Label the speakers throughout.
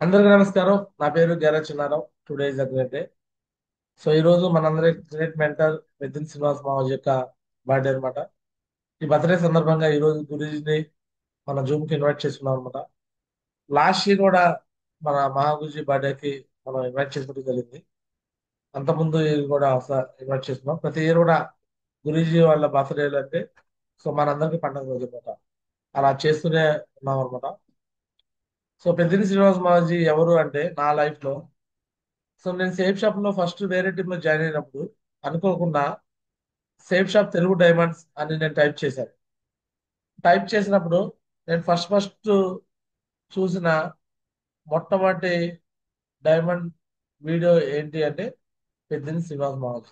Speaker 1: అందరికీ నమస్కారం. నా పేరు Gerra Chinnarao. Today is a great day. So ఈ రోజు మనందరి గ్రేట్ మెంటర్ పెద్దిన శ్రీనివాస్ మావజ్ యొక్క బర్త్డే అనమాట. ఈ బర్త్డే సందర్భంగా ఈ రోజు గురూజీని మన జూమ్ కి ఇన్వైట్ చేసుకున్నాం అనమాట. లాస్ట్ ఇయర్ కూడా మన మహాగురుజీ బర్త్డేకి మనం ఇన్వైట్ చేసుకోవడం జరిగింది. అంతకుముందు ఇయర్ కూడా ఒకసారి ఇన్వైట్ చేసుకున్నాం. ప్రతి ఇయర్ కూడా గురూజీ వాళ్ళ బర్త్డేలు అంటే సో మనందరికీ పండుగ రోజు అనమాట. అలా చేస్తూనే ఉన్నాం అనమాట. సో పెద్దిన శ్రీనివాస్ మావజీ ఎవరు అంటే నా లైఫ్ లో సో నేను సేఫ్ షాప్ లో ఫస్ట్ వేరే టీమ్ లో జాయిన్ అయినప్పుడు అనుకోకుండా సేఫ్ షాప్ తెలుగు డైమండ్స్ అని నేను టైప్ చేశాను. టైప్ చేసినప్పుడు నేను ఫస్ట్ ఫస్ట్ చూసిన మొట్టమొదటి డైమండ్ వీడియో ఏంటి అంటే పెద్దిని శ్రీనివాస్ మహారాజ్.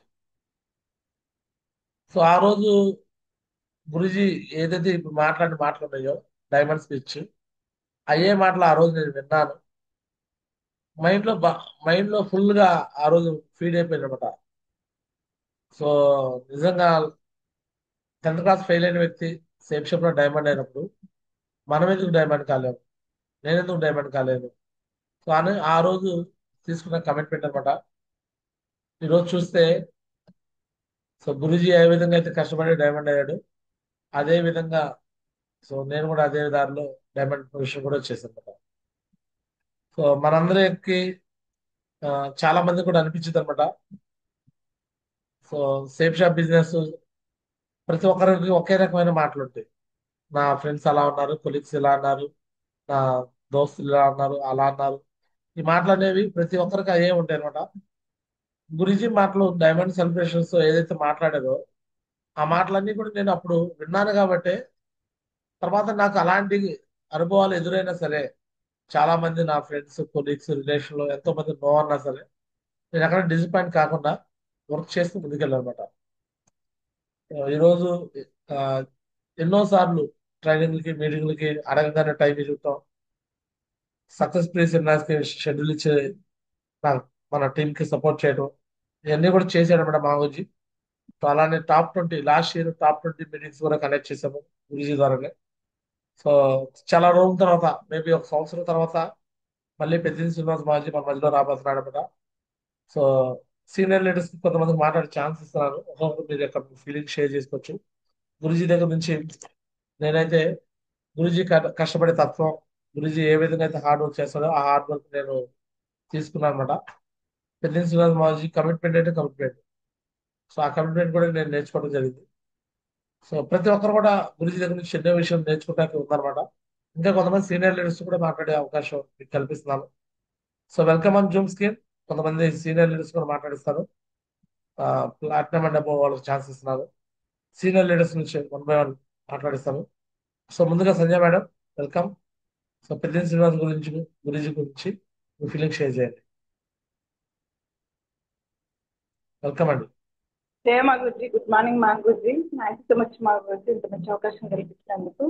Speaker 1: సో ఆ రోజు గురుజీ ఏదైతే ఇప్పుడు మాట్లాడిన మాటలు ఉన్నాయో డైమండ్ స్పీచ్ అయ్యే మాటలు ఆ రోజు నేను విన్నాను. మైండ్ లో మైండ్ లో ఫుల్ గా ఆ రోజు ఫీడ్ అయిపోయింది అనమాట. సో నిజంగా 10th క్లాస్ ఫెయిల్ అయిన వ్యక్తి సేఫ్ షాప్ లో డైమండ్ అయినప్పుడు మనం ఎందుకు డైమండ్ కాలేము, నేను ఎందుకు డైమండ్ కాలేను. సో అని ఆ రోజు తీసుకున్న కమిట్మెంట్ అనమాట. ఈ రోజు చూస్తే సో గురూజీ ఏ విధంగా అయితే కష్టపడి డైమండ్ అయ్యాడు అదే విధంగా సో నేను కూడా అదే దారిలో డైమండ్ పొజిషన్ కూడా వచ్చేసాను అనమాట. సో మనందరికి ఆ, చాలా మంది కూడా అనిపించింది అనమాట. సో సేఫ్ షాప్ బిజినెస్ ప్రతి ఒక్కరికి ఒకే రకమైన మాటలు ఉంటాయి. నా ఫ్రెండ్స్ అలా ఉన్నారు, కొలీగ్స్ ఇలా అన్నారు, నా దోస్తులు ఇలా అన్నారు, అలా అన్నారు. ఈ మాటలు అనేవి ప్రతి ఒక్కరికి అయ్యే ఉంటాయి అనమాట. గురూజీ మాటలు డైమండ్ సెలబ్రేషన్స్ ఏదైతే మాట్లాడారో ఆ మాటలన్నీ కూడా నేను అప్పుడు విన్నాను కాబట్టి తర్వాత నాకు అలాంటి అనుభవాలు ఎదురైనా సరే చాలా మంది నా ఫ్రెండ్స్ కొలీగ్స్ రిలేషన్ లో ఎంతో మంది నో అన్నా సరే నేను ఎక్కడ డిసప్పాయింట్ కాకుండా వర్క్ చేస్తూ ముందుకెళ్ళానమాట. ఈరోజు ఆ, ఎన్నో సార్లు ట్రైనింగ్లకి మీటింగ్లకి అడగగానే టైం ఇవ్వటం, సక్సెస్ ప్రీ సెమినార్స్ కి షెడ్యూల్ ఇచ్చి నా- మన టీం కి సపోర్ట్ చేయడం ఇవన్నీ కూడా చేశాడనమాట మా గురించి. సో అలానే top 20 last year top 20 meetings కూడా కనెక్ట్ చేసాము గురుజీ ద్వారానే. సో చాలా రోజుల తర్వాత మేబీ ఒక సంవత్సరం తర్వాత మళ్ళీ పెద్ద శ్రీనివాస్ మాజీ మన మధ్యలో రాబోతున్నాడు అనమాట. సో సీనియర్ లీడర్స్ కి కొంతమందికి మాట్లాడే ఛాన్స్ ఇస్తున్నాను. ఒక్కొక్కరు మీరు యొక్క ఫీలింగ్ షేర్ చేసుకోవచ్చు. గురుజీ దగ్గర నుంచి నేనైతే గురుజీ కష్టపడే తత్వం, గురుజీ ఏ విధంగా అయితే హార్డ్ వర్క్ చేస్తాడో ఆ హార్డ్ వర్క్ నేను తీసుకున్నాను అనమాట. పెద్ద శ్రీనివాస్ మాజీ కమిట్మెంట్ అంటే కమిట్మెంట్. సో ఆ కమిట్మెంట్ కూడా నేను నేర్చుకోవడం జరిగింది. సో ప్రతి ఒక్కరు కూడా గురుజీ దగ్గర నుంచి ఎన్నో విషయం నేర్చుకోవడానికి ఉందన్నమాట. ఇంకా కొంతమంది సీనియర్ లీడర్స్ కూడా మాట్లాడే అవకాశం మీకు కల్పిస్తున్నాను. So welcome on zoom screen. కొంతమంది సీనియర్ లీడర్స్ కూడా మాట్లాడిస్తారు. ప్లాటినం అండ్ అబోవ్ వాళ్ళకి ఛాన్స్ ఇస్తున్నారు. సీనియర్ లీడర్స్ నుంచి 1 by 1 మాట్లాడిస్తాను. సో ముందుగా సంజయ్ మేడం, వెల్కమ్. సో పెద్ద శ్రీనివాస్ గురించి గురుజీ గురించి మీ ఫీలింగ్ షేర్ చేయండి. వెల్కమ్ అండి.
Speaker 2: జయ మా గురుజీ, గుడ్ మార్నింగ్ మా Guruji. Thank you so much మా గురుజీ, ఇంత మంచి అవకాశం కల్పించినందుకు.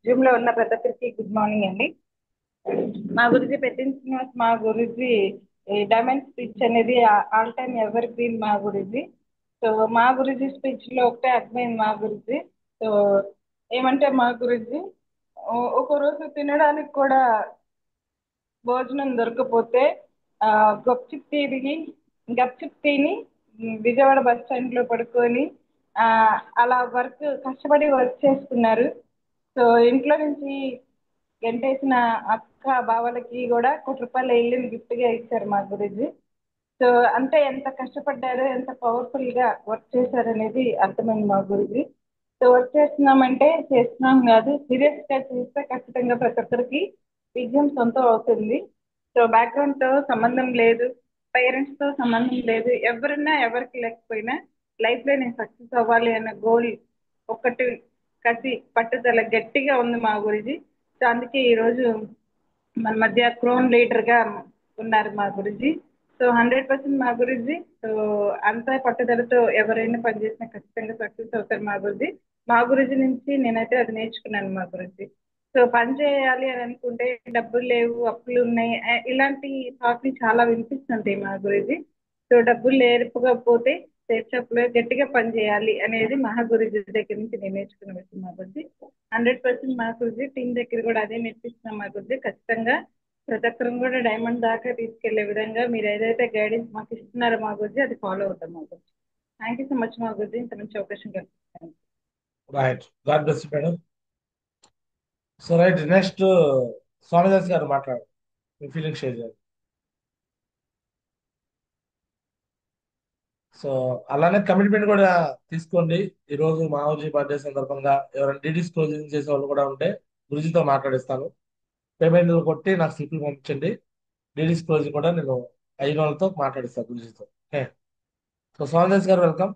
Speaker 2: జూమ్ లో ఉన్న ప్రతి ఒక్కరికి గుడ్ మార్నింగ్ అండి. మా గురుజీ పెట్టిన శ్రీనివాస్ మా గురుజీ ఈ డైమండ్ స్పీచ్ అనేది ఆల్ టైమ్ ఎవర్ గ్రీన్ మా గురుజీ. సో మా గురుజీ స్పీచ్ లో ఒకటే అర్థమైంది మా గురుజీ. సో ఏమంటే మా గురుజీ ఒక రోజు తినడానికి కూడా భోజనం దొరకపోతే ఆ, గప్చిప్ తిరిగి గప్చిప్ తిని విజయవాడ బస్ స్టాండ్ లో పడుకొని ఆ, అలా కష్టపడి వర్క్ చేసుకున్నారు. సో ఇంట్లో నుంచి గంటేసిన అక్క బావలకి కూడా ₹1 ఇల్లుని గిఫ్ట్ గా ఇచ్చారు మా గురుజీ. సో అంటే ఎంత కష్టపడ్డారో, ఎంత పవర్ఫుల్ గా వర్క్ చేశారనేది అర్థమైంది మా గురుజీ. సో వర్క్ చేస్తున్నామంటే చేస్తున్నాం కాదు, సీరియస్ గా చేస్తే ఖచ్చితంగా ప్రతి ఒక్కరికి విజయం సొంతం అవుతుంది. సో బ్యాక్గ్రౌండ్ తో సంబంధం లేదు, పేరెంట్స్ తో సంబంధం లేదు, ఎవరున్నా ఎవరికి లేకపోయినా లైఫ్ లో నేను సక్సెస్ అవ్వాలి అన్న గోల్ ఒక్కటి, కసి పట్టుదల గట్టిగా ఉంది మా గురుజీ. సో అందుకే ఈరోజు మన మధ్య క్రోన్ లీడర్ గా ఉన్నారు మా గురుజీ. సో 100% మా గురుజీ. సో అంత పట్టుదలతో ఎవరైనా పనిచేసినా ఖచ్చితంగా సక్సెస్ అవుతారు మా గురుజీ. మా గురుజీ నుంచి నేనైతే అది నేర్చుకున్నాను మా గురుజీ. సో పని చేయాలి అని అనుకుంటే డబ్బులు లేవు, అప్పులు ఉన్నాయి, ఇలాంటి థాట్ని చాలా వినిపిస్తుంటాయి మా గురుజీ. సో డబ్బులు లేకపోతే సేఫ్ షాప్ లో గట్టిగా పని చేయాలి అనేది మహా గురుజీ దగ్గర నుంచి నేను నేర్చుకున్న విషయం మా గురుజీ. 100% మా గురుజీ టీం దగ్గర కూడా అదే నేర్పిస్తున్నాం మా గురుజీ. ఖచ్చితంగా ప్రతి ఒక్కరం కూడా డైమండ్ దాకా తీసుకెళ్లే విధంగా మీరు ఏదైతే గైడెన్స్ మాకు ఇస్తున్నారో మా గురించి అది ఫాలో అవుతాం మా గురించి. థ్యాంక్ యూ సో మచ్ మా గురించి ఇంత మంచి అవకాశం కల్పించారు.
Speaker 1: Right, god bless madam. So right, next Swamidas గారు మాట్లాడు, మీ ఫీలింగ్ షేర్ చేయండి. సో అలానే కమిట్మెంట్ కూడా తీసుకోండి. ఈ రోజు మావజీ బర్త్డే సందర్భంగా ఎవరైనా డీడీస్ క్లోజింగ్ చేసే వాళ్ళు కూడా ఉంటే గురుజీతో మాట్లాడిస్తాను. పేమెంట్ కొట్టి నాకు స్లిప్లు పంపించండి. డీడీస్ క్లోజింగ్ కూడా నేను అయిన వాళ్ళతో మాట్లాడిస్తాను గురుజీతో. ఓకే. సో స్వామిదాస్ గారు వెల్కమ్.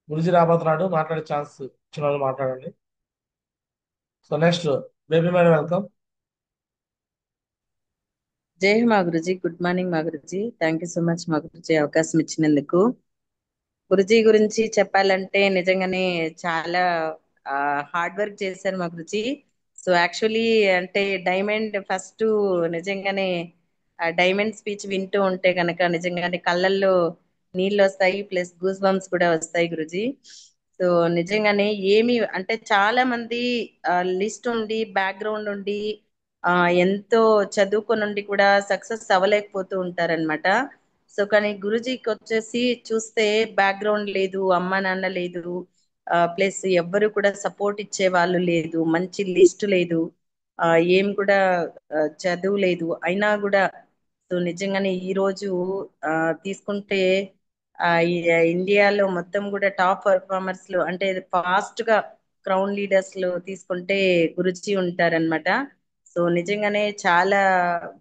Speaker 1: గురుజీ రాబోతున్నాడు, మాట్లాడే ఛాన్స్ ఇచ్చిన వాళ్ళు మాట్లాడండి. So next baby madam welcome.
Speaker 3: జై హింద్ మా గురుజీ, గుడ్ మార్నింగ్ మా Guruji. Thank you so much మా గురుజీ అవకాశం ఇచ్చినందుకు. గురుజీ గురించి చెప్పాలంటే నిజంగానే చాలా హార్డ్ వర్క్ చేశారు మా గురుజీ. సో యాక్చువల్లీ అంటే డైమండ్ ఫస్ట్ నిజంగానే ఆ డైమండ్ స్పీచ్ వింటూ ఉంటే కనుక నిజంగానే కళ్ళల్లో నీళ్ళు వస్తాయి, ప్లస్ గూస్ బంప్స్ కూడా వస్తాయి గురుజీ. సో నిజంగానే ఏమి అంటే చాలా మంది లిస్ట్ ఉండి బ్యాక్గ్రౌండ్ ఉండి ఆ ఎంతో చదువుకొని ఉండి కూడా సక్సెస్ అవ్వలేకపోతూ ఉంటారన్నమాట. సో కానీ గురుజీకి వచ్చేసి చూస్తే బ్యాక్గ్రౌండ్ లేదు, అమ్మ నాన్న లేదు, ప్లస్ ఎవ్వరు కూడా సపోర్ట్ ఇచ్చే వాళ్ళు లేదు, మంచి లిస్ట్ లేదు, ఆ ఏం కూడా చదువు లేదు, అయినా కూడా సో నిజంగానే ఈ రోజు ఆ తీసుకుంటే ఇండియాలో మొత్తం కూడా టాప్ పర్ఫార్మర్స్ లో అంటే ఫాస్ట్ గా క్రౌన్ లీడర్స్ లో తీసుకుంటే గురుజీ ఉంటారన్నమాట. సో నిజంగానే చాలా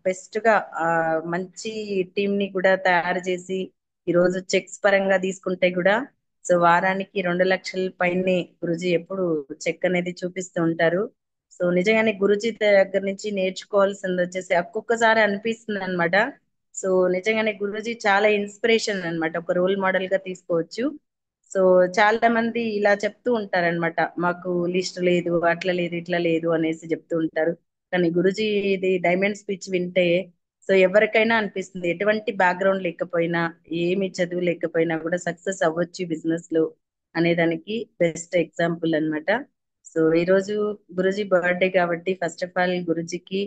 Speaker 3: బెస్ట్ గా ఆ మంచి టీం ని కూడా తయారు చేసి ఈ రోజు చెక్స్ పరంగా తీసుకుంటే కూడా సో వారానికి 2 లక్షల పైనే గురుజీ ఎప్పుడు చెక్ అనేది చూపిస్తూ ఉంటారు. సో నిజంగానే గురుజీ దగ్గర నుంచి నేర్చుకోవాల్సింది వచ్చేసి ఒక్కొక్కసారి అనిపిస్తుంది అనమాట. సో నిజంగానే గురుజీ చాలా ఇన్స్పిరేషన్ అన్నమాట, ఒక రోల్ మోడల్ గా తీసుకోవచ్చు. సో చాలా మంది ఇలా చెప్తూ ఉంటారన్నమాట, మాకు లిస్ట్ లేదు, అట్లా లేదు, ఇట్లా లేదు అనేసి చెప్తూ ఉంటారు. కానీ గురుజీ ఇది డైమండ్ స్పీచ్ వింటే సో ఎవరికైనా అనిపిస్తుంది ఎటువంటి బ్యాక్గ్రౌండ్ లేకపోయినా, ఏమి చదువు లేకపోయినా కూడా సక్సెస్ అవ్వచ్చు బిజినెస్ లో అనేదానికి బెస్ట్ ఎగ్జాంపుల్ అన్నమాట. సో ఈ రోజు గురుజీ బర్త్డే కాబట్టి ఫస్ట్ ఆఫ్ ఆల్ గురుజీకి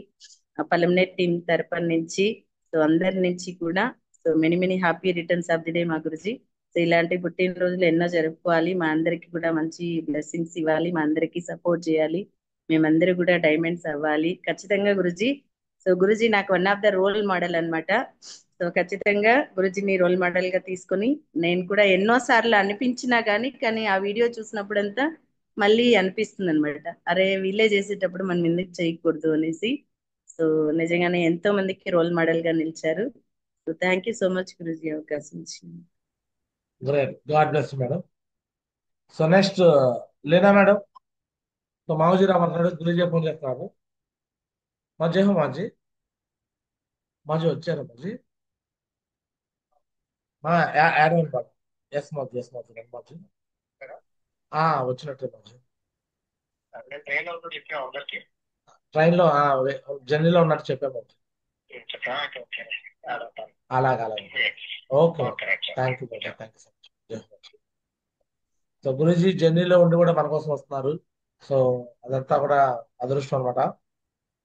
Speaker 3: పలమనేట్ టీం తరపున నుంచి సో అందరి నుంచి కూడా so many many happy returns of the day మా గురుజీ. సో ఇలాంటి పుట్టినరోజులు ఎన్నో జరుపుకోవాలి, మా అందరికి కూడా మంచి బ్లెస్సింగ్స్ ఇవ్వాలి, మా అందరికి సపోర్ట్ చేయాలి, మేమందరూ కూడా డైమండ్స్ అవ్వాలి ఖచ్చితంగా గురుజీ. సో గురుజీ నాకు one of the role model అన్నమాట. సో ఖచ్చితంగా గురుజీని రోల్ మోడల్ గా తీసుకొని నేను కూడా ఎన్నో సార్లు అనిపించినా కానీ కానీ ఆ వీడియో చూసినప్పుడంతా మళ్ళీ అనిపిస్తుంది అనమాట, అరే వీళ్ళే చేసేటప్పుడు మనం ఎందుకు చేయకూడదు అనేసి. సో నిజంగానే ఎంతో మందికి రోల్ మోడల్ గా నిలిచారు. So thank you so much Guruji అవకాశం ఇచ్చింది.
Speaker 1: Great, god bless madam. So next Leena madam. So మావజీ రాబోతున్నాడు, గురుజీ ఫోన్ చేస్తున్నారు. మా జై హో మాజీ. మాజీ వచ్చారా మాజీ? యాడ్ అవ్వండి బాబు. ఎస్ మాజీ, ఎస్ మాజీ, రండి మాజీ. వచ్చినట్టే మాజీ. ట్రైన్ లో జర్నీలో ఉన్నట్టు చెప్పాము. అలాగే అలాగే. Okay, thank you madam, thank you so much. So Guruji జర్నీలో ఉండి కూడా మన కోసం వస్తున్నారు. సో అదంతా కూడా అదృష్టం అనమాట.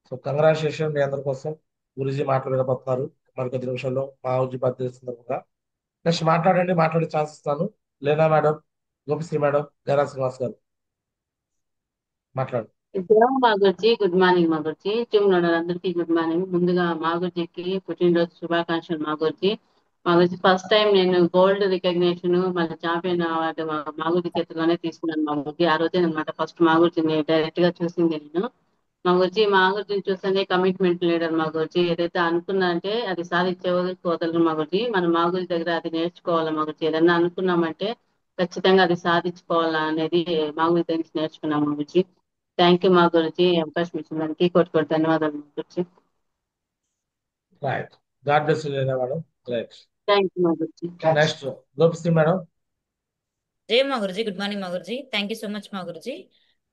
Speaker 1: సో కంగ్రాచులేషన్ మీ అందరి కోసం. గురూజీ మాటలు వినబోతున్నారు మరి కొద్ది నిమిషాల్లో మా ఊజీ బర్త్డే సందర్భంగా. నెక్స్ట్ మాట్లాడండి, మాట్లాడే ఛాన్స్ ఇస్తాను. లేనా మేడం, గోపిశ్రీ మేడం, గైరా శ్రీనివాస్ గారు మాట్లాడు.
Speaker 4: ఇప్పుడు మా గురించి గుడ్ మార్నింగ్ మా గురించి టీమ్ అందరికీ గుడ్ మార్నింగ్. ముందుగా మా గురించికి పుట్టినరోజు శుభాకాంక్షలు మా గురించి. మా గురించి ఫస్ట్ టైం నేను గోల్డ్ రికగ్నేషన్ మళ్ళీ ఛాంపియన్ అవార్డు మా గురించి చేతిలోనే తీసుకున్నాను. మా గురించి ఆ రోజే అనమాట ఫస్ట్ మా గురించి డైరెక్ట్ గా చూసింది నేను. మా గురించి చూస్తేనే కమిట్మెంట్ లీడర్ మా గురించి. ఏదైతే అనుకున్నా అంటే అది సాధించే వదలరు మా గురించి. మనం మా గురించి దగ్గర అది నేర్చుకోవాలా మా గురించి. ఏదన్నా అనుకున్నామంటే ఖచ్చితంగా అది సాధించుకోవాలా అనేది మా గురించి దగ్గర నుంచి నేర్చుకున్నాం మా గురించి. థ్యాంక్ యూ మా గురించి అవకాశం ఇచ్చిన దానికి కోటి ధన్యవాదాలు మా గురించి.
Speaker 1: Right, god bless Leena madam. Right,
Speaker 4: thank you మా గురించి.
Speaker 1: Next Gopisri madam.
Speaker 5: జై మా గురుజీ, గుడ్ మార్నింగ్ మా Guruji. Thank you so much మా గురుజీ.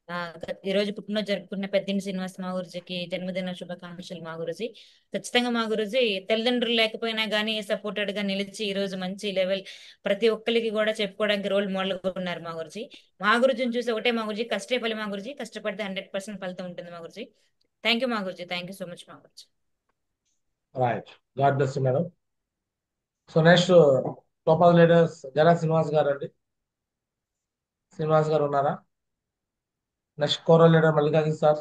Speaker 5: ఈ రోజు పుట్టినరోజు జరుపుకున్న పెద్దింటి శ్రీనివాస్ మా గురుజీకి జన్మదిన శుభాకాంక్షలు మా గురుజీ. ఖచ్చితంగా మా గురుజీ తల్లిదండ్రులు లేకపోయినా గానీ సపోర్టెడ్ గా నిలిచి ఈ రోజు మంచి లెవెల్ ప్రతి ఒక్కరికి కూడా చెప్పుకోవడానికి రోల్ మోడల్ గా ఉన్నారు మా గురుజీ. మా గురుజీని చూసి ఒకటే మా గురుజీ, కష్టే ఫలి మా గురుజీ, కష్టపడితే 100% ఫలితం ఉంటుంది మా గురుజీ. థ్యాంక్ యూ మా Guruji, thank you so much మా Guruji.
Speaker 1: Right, god bless you madam. So next టోపల్ లీడర్స్ జరా శ్రీనివాస్ గారు అండి. శ్రీనివాస్ గారు ఉన్నారా? Next coral leader Mallikarjuna sir.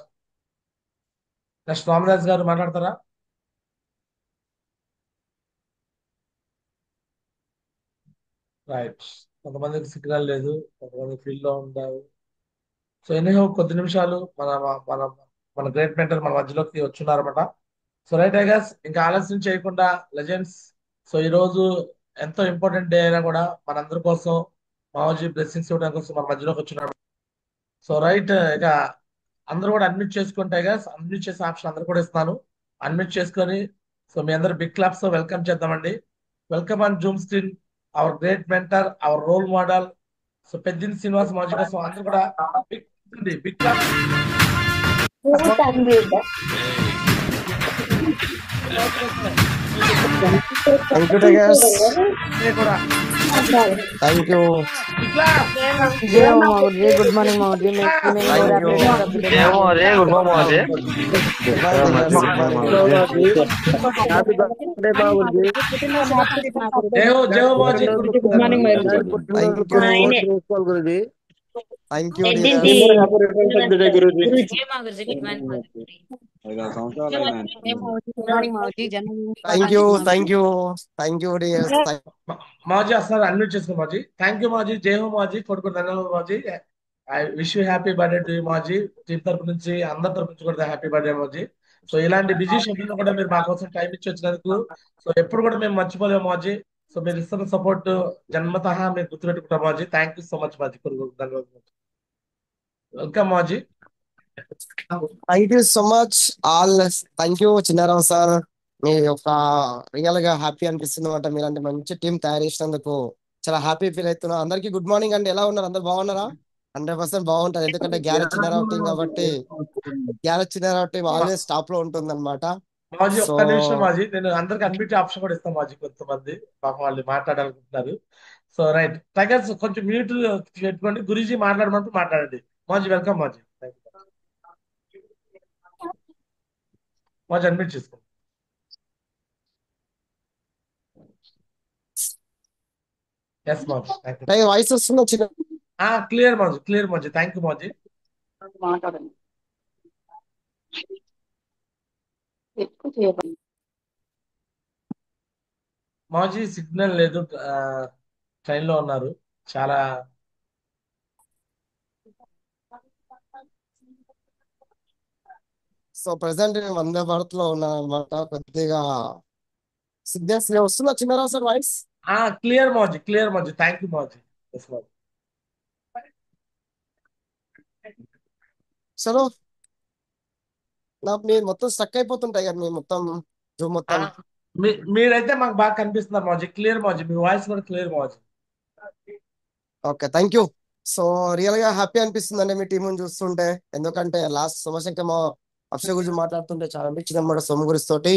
Speaker 1: Next Ramaraj గారు మాట్లాడతారా? రైట్, కొంతమందికి సిగ్నల్ లేదు, కొంతమంది ఫీల్డ్ లో ఉంటారు. సో ఎనీహో కొద్ది నిమిషాలు మన మన గ్రేట్ మెంటర్ మన మధ్యలోకి వచ్చున్నారన్నమాట. సో రైట్ ఐ గెస్ ఇంకా ఆలస్యం చేయకుండా లెజెండ్స్. సో ఈ రోజు ఎంతో ఇంపార్టెంట్ డే అయినా కూడా మనందరి కోసం మావజీ బ్లెస్సింగ్స్ ఇవ్వడం కోసం మన మధ్యలోకి వచ్చినారు. సో రైట్, ఇక అందరూ కూడా అడ్మిట్ చేసుకుంటే గస్ అడ్మిట్ చేసే ఆప్షన్ అందరూ కూడా ఇస్తున్నాను. అడ్మిట్ చేసుకొని సో మీ అందరు బిగ్ క్లాప్స్ తో వెల్కమ్ చేద్దామండి. Welcome on zoom screen our great mentor, our role model. So Peddinti Srinivas మాజీ కోసం అందరూ కూడా big claps.
Speaker 6: Thank you, Tigers. Thank you.
Speaker 7: Jai Maguji, good morning Maguji.
Speaker 6: Thank you.
Speaker 8: Good morning.
Speaker 6: Happy birthday, Maguji.
Speaker 1: జై మాజీ.
Speaker 7: Good morning Maguji.
Speaker 6: Thank you.
Speaker 5: జై మా Guruji, good morning మా Guruji.
Speaker 6: Thank you, dears.
Speaker 1: మాజీ అసలు అన్మ్యూట్ చేసుకో మాజీ. థ్యాంక్ యూ మాజీ. జై హో మాజీ. కొడుకు ధన్యవాదాలు మాజీ. I wish you happy birthday to మాజీ. టీం తరపు నుంచి అందరి తరపు నుంచి కూడా హ్యాపీ బర్త్డే మాజీ. సో ఇలాంటి బిజీ షెడ్యూల్ కూడా మీరు మా కోసం టైం ఇచ్చి వచ్చినందుకు సో ఎప్పుడు కూడా మేము మర్చిపోలేము మాజీ. సో మీరు ఇస్తున్న సపోర్ట్ జన్మతః మీరు గుర్తుపెట్టుకుంటాం మాజీ. థ్యాంక్ యూ సో మచ్ మాజీ. కొడుకు ధన్యవాదాలు. వెల్కమ్ మాజీ.
Speaker 6: Thank you so much all. Thank you Chinnarao sir. మీ యొక్క రియల్ గా హ్యాపీ అనిపిస్తుంది అనమాట. మీరంటే మంచి టీం తయారు చేసినందుకు చాలా హ్యాపీ ఫీల్ అవుతున్నా. అందరికి గుడ్ మార్నింగ్ అండి. ఎలా ఉన్నారు? అందరు బాగున్నారా? 100% బాగుంటారు. ఎందుకంటే గ్యారేజ్ చిన్నారావు టీం కాబట్టి garage Chinnarao team always top లో ఉంటుంది అనమాట.
Speaker 1: మాజీ
Speaker 6: సో
Speaker 1: ఒక్క నిమిషం మాజీ, నేను అందరికి అన్మ్యూట్ ఆప్షన్ కూడా ఇస్తాను మాజీ. కొంతమంది పాపం వాళ్ళు మాట్లాడాలనుకుంటున్నారు. సో రైట్ టైగర్స్ కొంచెం మ్యూట్ పెట్టుకోండి. గురూజీ మాట్లాడమంటూ మాట్లాడండి. మాజీ వెల్కమ్ మాజీ. థ్యాంక్ యూ మాజీ. అన్మ్యూట్ చేసుకోండి. ఎస్ మాజీ. Thank you.
Speaker 6: వాయిస్ వస్తుందా చిన్న?
Speaker 1: క్లియర్ మాజీ, క్లియర్ మాజీ. థ్యాంక్ యూ మాజీ.
Speaker 4: మాట్లాడండి. ఎక్కువ చేయకండి.
Speaker 1: మాజీ సిగ్నల్ లేదు, ట్రైన్ లో ఉన్నారు. చాలా
Speaker 6: సో ప్రెసెంట్ నేను వందే భారత్ లో ఉన్నాను అనమాట. కొద్దిగా సిగ్నల్స్ వస్తుందా చిన్నారావు సార్ వాయిస్?
Speaker 1: క్లియర్ మాజీ, క్లియర్ మాజీ. థ్యాంక్ యూ మాజీ. ఎస్ మాజీ.
Speaker 6: చలో మీరు మొత్తం స్టక్ అయిపోతుంటాయి కదా, మీరు మొత్తం జూమ్ మొత్తం.
Speaker 1: మీరైతే మాకు బాగా కనిపిస్తున్నారు మాజీ. క్లియర్ మాజీ. మీ వాయిస్ కూడా క్లియర్ మాజీ.
Speaker 6: Okay, thank you. So real గా హ్యాపీ అనిపిస్తుందండి మీ టీం చూస్తుంటే. ఎందుకంటే లాస్ట్ సోమశంకర్ మా అక్షయ్ గురించి మాట్లాడుతుంటే చాలా అనిపించింది అనమాట. సోమ గురించి తోటి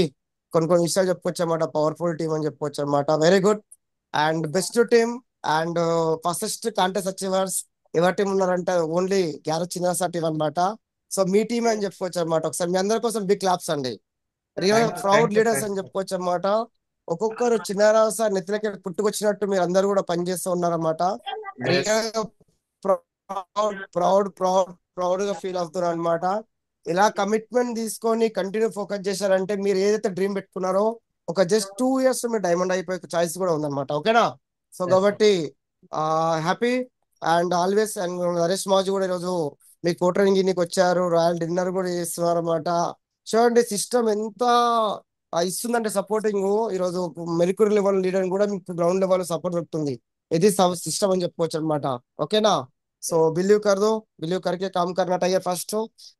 Speaker 6: కొన్ని విషయాలు చెప్పుకోవచ్చు అనమాట. పవర్ఫుల్ టీం అని చెప్పుకోవచ్చు అనమాట. Very good and best team and fastest contest achievers ఎవరి టీం ఉన్నారంటే ఓన్లీ గ్యారేజ్ చిన్నారావు టీం అనమాట. సో మీ టీం అని చెప్పుకోవచ్చు అనమాట. ఒకసారి మీ అందరి కోసం బిగ్ క్లాప్స్ అండి. రియల్ ప్రౌడ్ లీడర్స్ అని చెప్పుకోవచ్చు అనమాట. ఒక్కొక్కరు చిన్నారావు సార్ నెత్తిలకి పుట్టుకొచ్చినట్టు మీరు అందరు కూడా పనిచేస్తూ ఉన్నారన్నమాట. ప్రౌడ్ గా ఫీల్ అవుతున్నారు అనమాట. ఇలా కమిట్మెంట్ తీసుకొని కంటిన్యూ ఫోకస్ చేశారంటే మీరు ఏదైతే డ్రీమ్ పెట్టుకున్నారో ఒక జస్ట్ 2 years మీరు డైమండ్ అయిపోయే ఛాయిస్ కూడా ఉందన్నమాట. ఓకేనా? సో కాబట్టి happy and always. And Naresh మాజీ కూడా ఈరోజు మీ కోటరింగ్ నీకు వచ్చారు, రాయల్ డిన్నర్ కూడా చేస్తున్నారు అనమాట. చూడండి సిస్టమ్ ఎంత ఇస్తుందంటే సపోర్టింగ్. ఈరోజు మెరికురీ లెవెల్ లీడర్ కూడా మీకు గ్రౌండ్ లెవెల్ సపోర్ట్ దొరుకుతుంది. ఇది సిస్టమ్ అని చెప్పుకోవచ్చు అనమాట. ఓకేనా? సో బిలీవ్ కర్కే కామ్ కర్నా టైగర్ ఫస్ట్.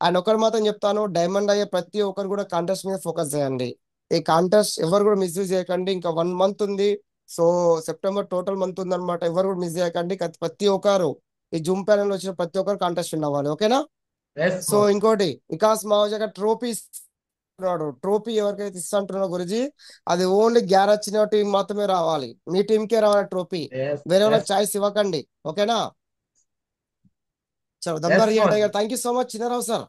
Speaker 6: అండ్ ఒకరు మాత్రం చెప్తాను, డైమండ్ అయ్యే ప్రతి ఒక్కరు కూడా కాంటెస్ట్ మీద ఫోకస్ చేయండి. ఈ కాంటెస్ట్ ఎవరు కూడా మిస్యూజ్ చేయకండి. ఇంకా 1 month ఉంది. సో సెప్టెంబర్ టోటల్ మంత్ ఉంది అనమాట. ఎవరు కూడా మిస్ చేయకండి. ప్రతి ఒక్కరు ఈ జూమ్ ప్యానెల్ వచ్చిన ప్రతి ఒక్కరు కాంటెస్ట్ విన్ అవ్వాలి. ఓకేనా?
Speaker 1: ఎస్
Speaker 6: సో ఇంకోటి వికాస్ మావోజీ గారు ట్రోఫీ ఎవరికైతే ఇస్తుంటున్నారో గురుజీ అది ఓన్లీ వచ్చిన టీం మాత్రమే రావాలి, మీ టీంకే రావాలి ట్రోఫీ, వేరే వాళ్ళకి ఛాయిస్ ఇవ్వకండి, ఓకేనా? చలో దమ్దార్ tiger, thank you so much Chinnarao sir.